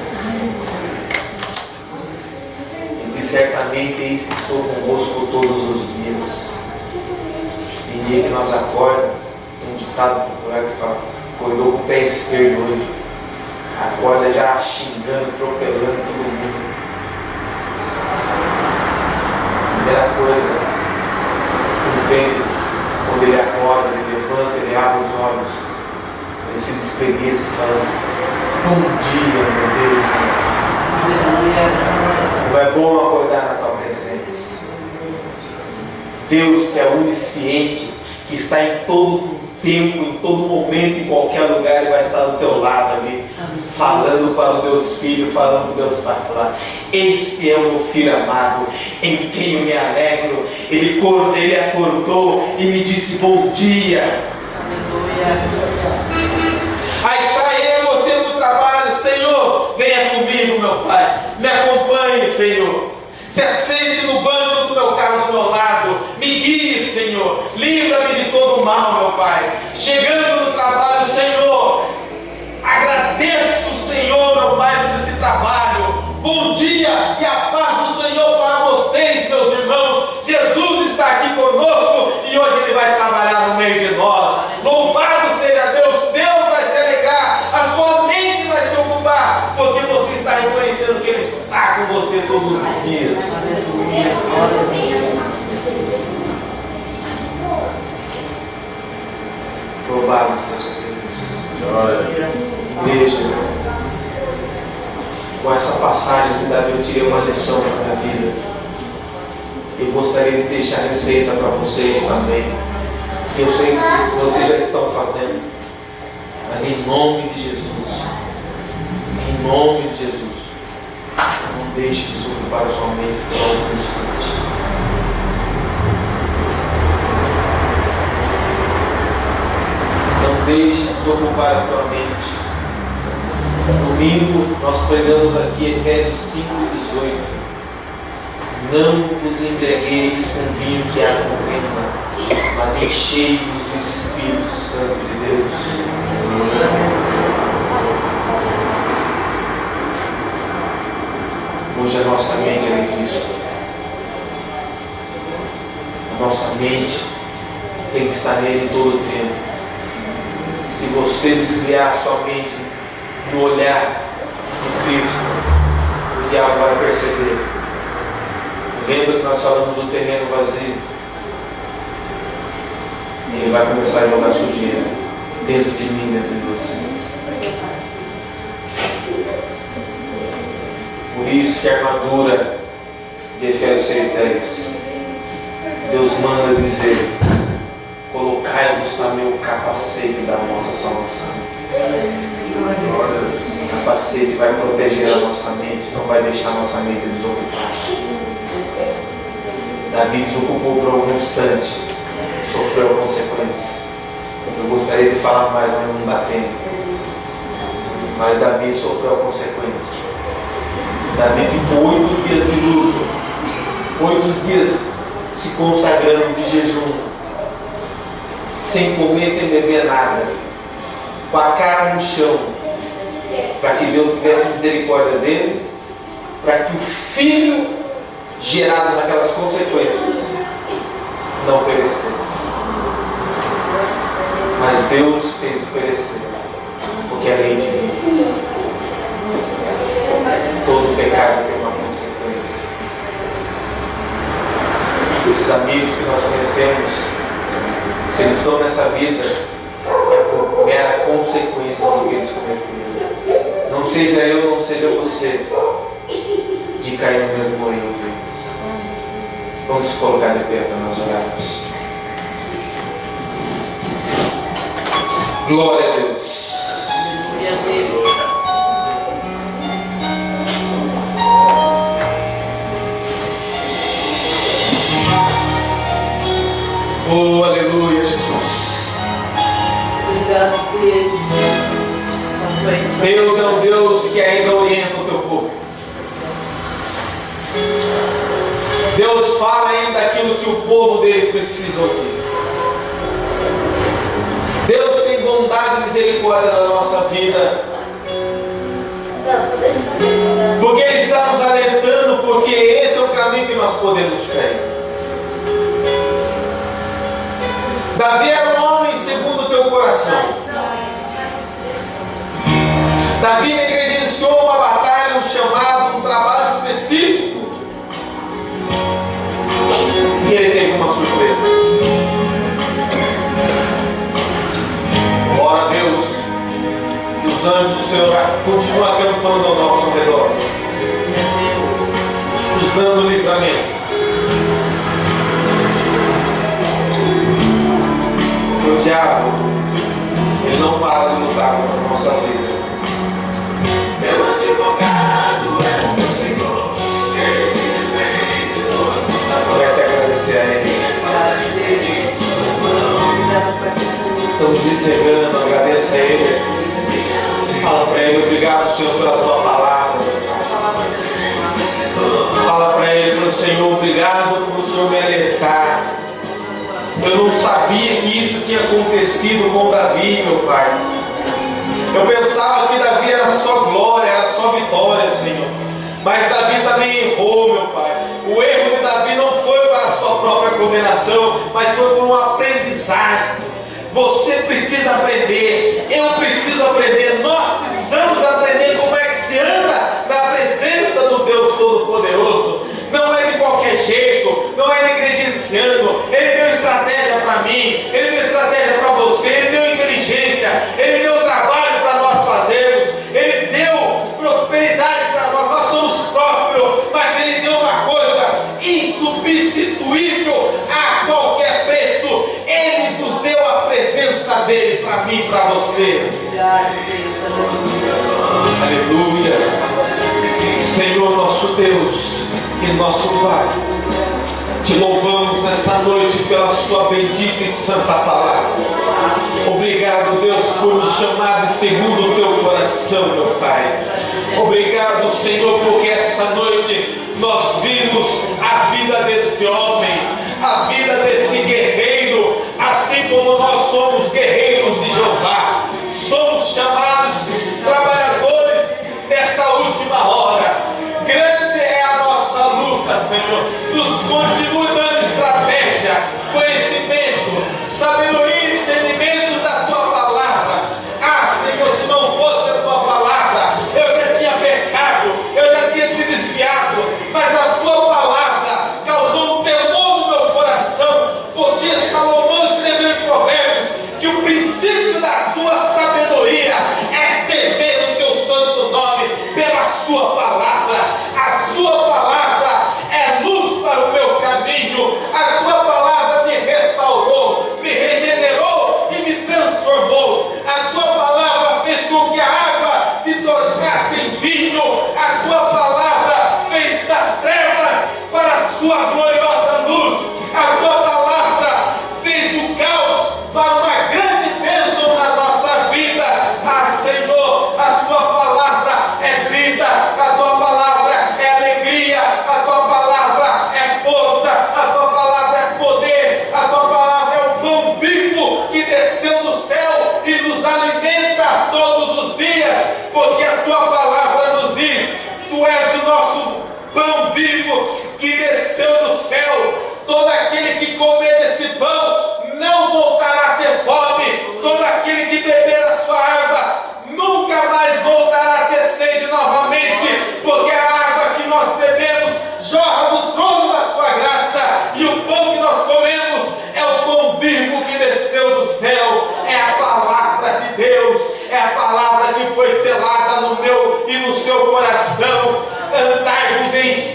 E diz certamente: eis que estou convosco todos os dias. Tem dia que nós acordamos, tem um ditado popular que fala: acordou com o pé esquerdo hoje. Acorda já xingando, atropelando todo mundo. Primeira coisa, um crente, quando ele acorda, ele levanta, ele abre os olhos, ele se despreguiça falando: bom dia, meu Deus, como é bom acordar na tua presença. Deus, que é onisciente, que está em todo tempo, em todo momento, em qualquer lugar, Ele vai estar do teu lado ali, falando para os teus filhos, falando para os teus pais, falar: este é o meu filho amado, em quem eu me alegro. Ele acordou e me disse bom dia. Aí sai eu, você para o trabalho: Senhor, venha comigo, meu Pai, me acompanhe, Senhor. Se assente no banco do meu carro do meu lado, me guie, Senhor, livra-me de todo mal, meu Pai. Chegando no trabalho, Senhor, agradeço, Senhor, meu Pai, por esse trabalho. Bom dia e a paz do Senhor para vocês, meus irmãos. Jesus está aqui conosco e hoje Ele vai trabalhar no meio de nós. Louvado seja Deus, Deus vai se alegrar, a sua mente vai se ocupar, porque você está reconhecendo que Ele está com você todos os dias. Louvado seja Deus. Igreja, com essa passagem de Davi eu tirei uma lição para a minha vida. Eu gostaria de deixar a receita para vocês também. Eu sei que vocês já estão fazendo, mas em nome de Jesus, em nome de Jesus, não deixe de desocupar a sua mente por algum instante. Não deixe de desocupar a tua mente. Domingo nós pregamos aqui Efésios 5:18. Não vos embriagueis com vinho que há contenda, mas enchei-vos do Espírito Santo de Deus. Hoje a nossa mente é de Cristo. A nossa mente tem que estar nele todo o tempo. Se você desviar a sua mente no olhar de Cristo, o diabo vai perceber. Lembra que nós falamos do terreno vazio? E ele vai começar a jogar sujeira. dentro de mim, dentro de você. Por isso que a armadura de Efésios 6,10, Deus manda dizer: colocai-vos também o capacete da nossa salvação. O capacete vai proteger a nossa mente, não vai deixar a nossa mente desocupada. Davi desocupou por algum instante, sofreu a consequência. Eu gostaria de falar mais, mas não dá tempo. Mas Davi sofreu a consequência. Davi ficou 8 dias de luto, 8 dias se consagrando de jejum, sem comer, sem beber nada, com a cara no chão, para que Deus tivesse misericórdia dele, para que o filho gerado naquelas consequências não perecesse. Mas Deus fez perecer, porque é lei divina. Todo pecado tem uma consequência. Esses amigos que nós conhecemos, se eles estão nessa vida, é por mera consequência do que eles cometeram. Não seja eu, não seja você, de cair no mesmo erro deles. Vamos se colocar de pé para nós orarmos. Glória a Deus. Oh, aleluia, Jesus. Obrigado, Deus. Deus é um Deus que ainda orienta o teu povo. Deus fala ainda aquilo que o povo dele precisa ouvir. Deus tem bondade e misericórdia na nossa vida, porque Ele está nos alertando, porque esse é o caminho que nós podemos cair. Davi era um homem segundo o teu coração. Davi negligenciou uma batalha, um chamado, um trabalho específico, e ele teve uma surpresa. Ora, Deus, que os anjos do Senhor continuem acampando ao nosso redor, nos dando livramento. O diabo, ele não para de lutar contra a nossa vida. Meu advogado é o meu Senhor, ele me defende todas. Comece a agradecer a Ele. Estamos encerrando, agradeça a Ele. Fala para Ele: obrigado, Senhor, pela tua palavra. Fala para Ele: pelo Senhor, obrigado por o Senhor me alertar. Eu não sabia que isso tinha acontecido com Davi, meu Pai. Eu pensava que Davi era só glória, era só vitória, Senhor. Mas Davi também errou, meu Pai. O erro de Davi não foi para a sua própria condenação, mas foi por um aprendizagem. Você precisa aprender, eu preciso aprender, nós precisamos aprender como é que se anda na presença do Deus Todo-Poderoso. Não é de qualquer jeito, não é negligenciando. Ele deu estratégia para mim, Ele deu estratégia para você, Ele deu inteligência, Ele deu trabalho para nós fazermos, Ele deu prosperidade para nós, nós somos prósperos, mas Ele deu uma coisa insubstituível a qualquer preço. Ele nos deu a presença dEle para mim e para você. Aleluia. Senhor nosso Deus e nosso Pai, te louvamos nessa noite pela sua bendita e santa palavra. Obrigado, Deus, por nos chamar de segundo o teu coração, meu Pai. Obrigado, Senhor, porque essa noite nós vimos a vida deste homem, a vida desse guerreiro, assim como nós somos guerreiros de Jeová. Somos chamados trabalhadores desta última hora. Grande é a nossa luta, Senhor. Nos continue dando estratégia, conhecimento, sabedoria e discernimento da tua palavra. Ah, Senhor, se não fosse a tua palavra, eu já tinha pecado, eu já tinha se desviado, mas a tua palavra causou um temor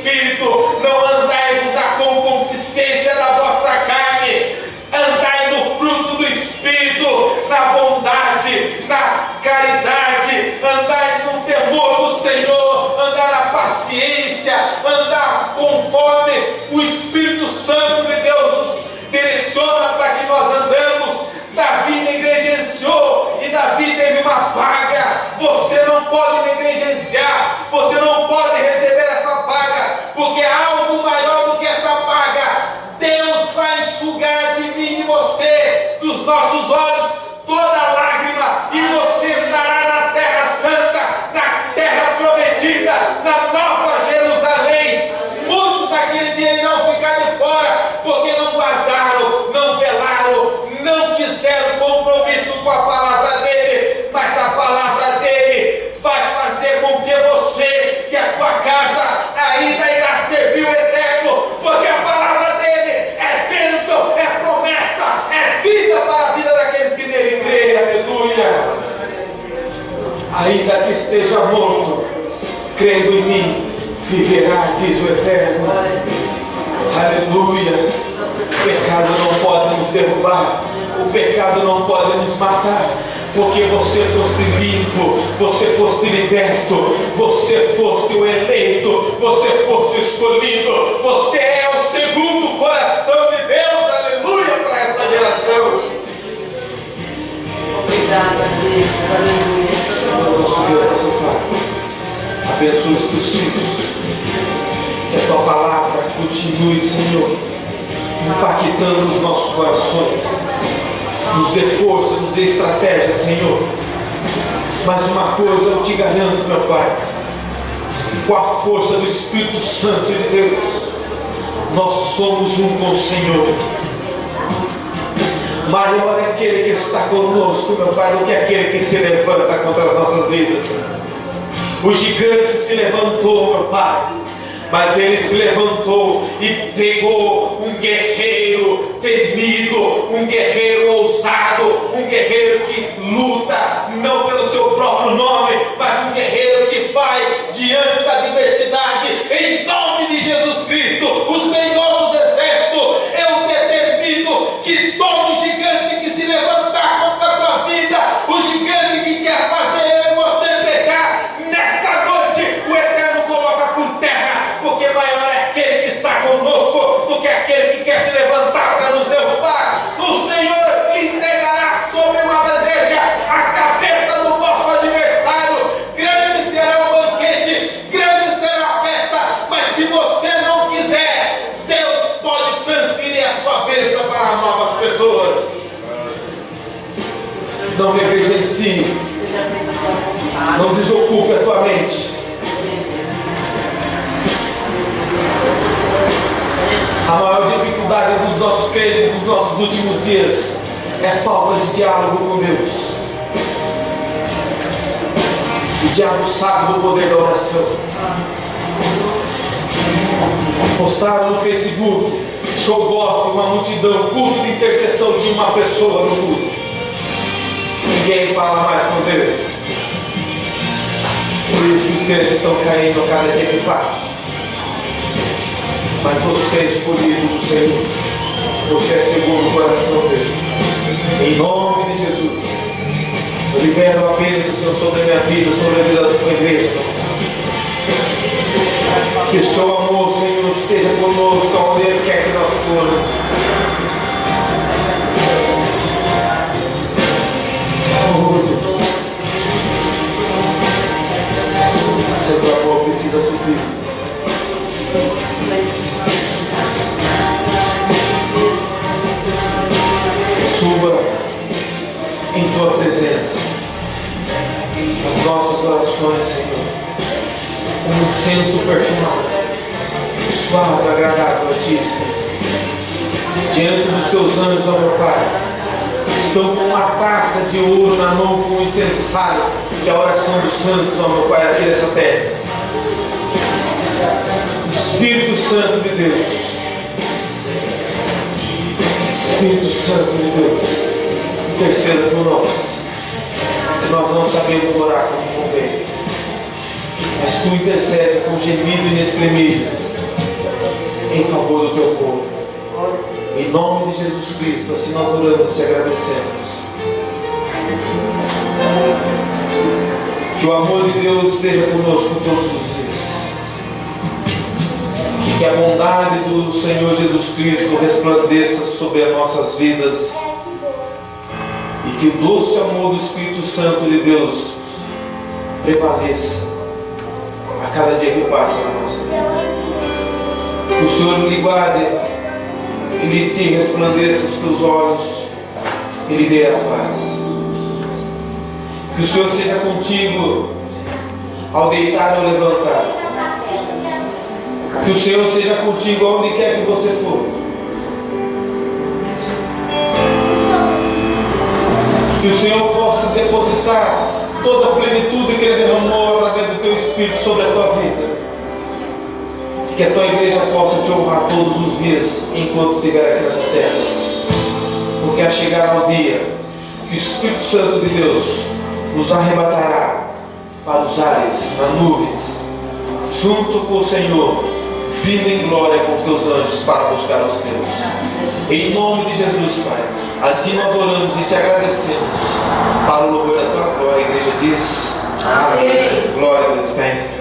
Espírito, não andai na concupiscência da vossa carne, andai no fruto do Espírito, na bondade, na caridade, andai no temor do Senhor, andar na paciência, andar conforme o Espírito Santo de Deus nos direciona para que nós andamos. Davi negligenciou e Davi teve uma paga. Você não pode negligenciar, você não pode receber essa paga, porque há algo maior do que essa paga. Deus vai enxugar de mim e você, dos nossos olhos, toda lágrima, e você entrará na terra santa, na terra prometida, na nova Jerusalém. Muitos naquele dia irão ficar de fora, porque não guardaram, não velaram, não quiseram compromisso com a palavra dele. Mas a palavra dele vai fazer com que você e a tua casa ainda irá servir o eterno, porque a palavra dele é bênção, é promessa, é vida para a vida daqueles que nele creem. Aleluia. Ainda que esteja morto, crendo em mim, viverá, diz o eterno. Aleluia. O pecado não pode nos derrubar, o pecado não pode nos matar, porque você foste limpo, você foste liberto, você foste o eleito, você foste escolhido, você é o segundo coração de Deus. Aleluia, para esta geração. Obrigada, Deus. Aleluia. Nosso Deus, nosso Pai, abençoe os teus filhos, que a tua palavra continue, Senhor, impactando os nossos corações. Nos dê força, nos dê estratégia, Senhor. Mas uma coisa eu te garanto, meu Pai, com a força do Espírito Santo de Deus, nós somos um com o Senhor. Maior é aquele que está conosco, meu Pai, do que aquele que se levanta contra as nossas vidas. O gigante se levantou, meu Pai, mas ele se levantou e pegou um guerreiro temido, um guerreiro ousado, um guerreiro que luta não pelo seu próprio nome, mas um guerreiro que vai diante da adversidade. Em nome de Jesus Cristo, o Senhor dos Exércitos, eu determino que todo gigante que se levantar contra a tua vida, o gigante que quer fazer você pecar, nesta noite o Eterno coloca por terra, porque maior é aquele que está conosco do que aquele que quer se levantar para nos derrubar. O Senhor entregará sobre uma bandeja a cabeça do vosso adversário. Grande será o banquete, grande será a festa, mas se você não quiser, Deus pode transferir a sua bênção para novas pessoas. Não negligencie, não desocupe a tua mente. A maior dificuldade dos nossos crentes nos nossos últimos dias é falta de diálogo com Deus. O diabo sabe do poder da oração. Postaram no Facebook, show gospel, uma multidão, culto de intercessão de uma pessoa no culto. Ninguém fala mais com Deus. Por isso que os crentes estão caindo cada dia que passa. Mas você é escolhido do Senhor, você é segundo o coração dele. Em nome de Jesus, eu libero a bênção, Senhor, sobre a minha vida, sobre a vida da tua igreja. Que o seu amor, Senhor, esteja conosco aonde Ele quer que nós formos. Oh, Deus, seu amor precisa subir. Suba em tua presença as nossas orações, Senhor, como um incenso perfumado, suave, agradável a ti, Senhor. Diante dos teus anjos, ó meu Pai, estão com uma taça de ouro na mão, com um incensário, que é a oração dos santos, ó meu Pai, aqui nessa terra. Espírito Santo de Deus, Espírito Santo de Deus, interceda por nós, que nós não sabemos orar como convém, mas tu intercede com gemidos inexprimíveis, em favor do teu povo. Em nome de Jesus Cristo, assim nós oramos e te agradecemos. Que o amor de Deus esteja conosco todos os dias. E que a bondade do Senhor Jesus Cristo resplandeça sobre as nossas vidas. E que o doce amor do Espírito Santo de Deus prevaleça a cada dia que passa na nossa vida. Que o Senhor lhe guarde e de ti resplandeça os teus olhos e lhe dê a paz. Que o Senhor seja contigo ao deitar ou levantar. Que o Senhor seja contigo onde quer que você for. Que o Senhor possa depositar toda a plenitude que Ele derramou através do teu Espírito sobre a tua vida. E que a tua igreja possa te honrar todos os dias enquanto estiver aqui nessa terra. Porque a chegar ao dia que o Espírito Santo de Deus nos arrebatará para os ares, nas nuvens, junto com o Senhor, vindo em glória com os teus anjos para buscar os teus. Em nome de Jesus, Pai, assim nós oramos e te agradecemos para o louvor da tua glória. A igreja diz: amém. Glória a Deus.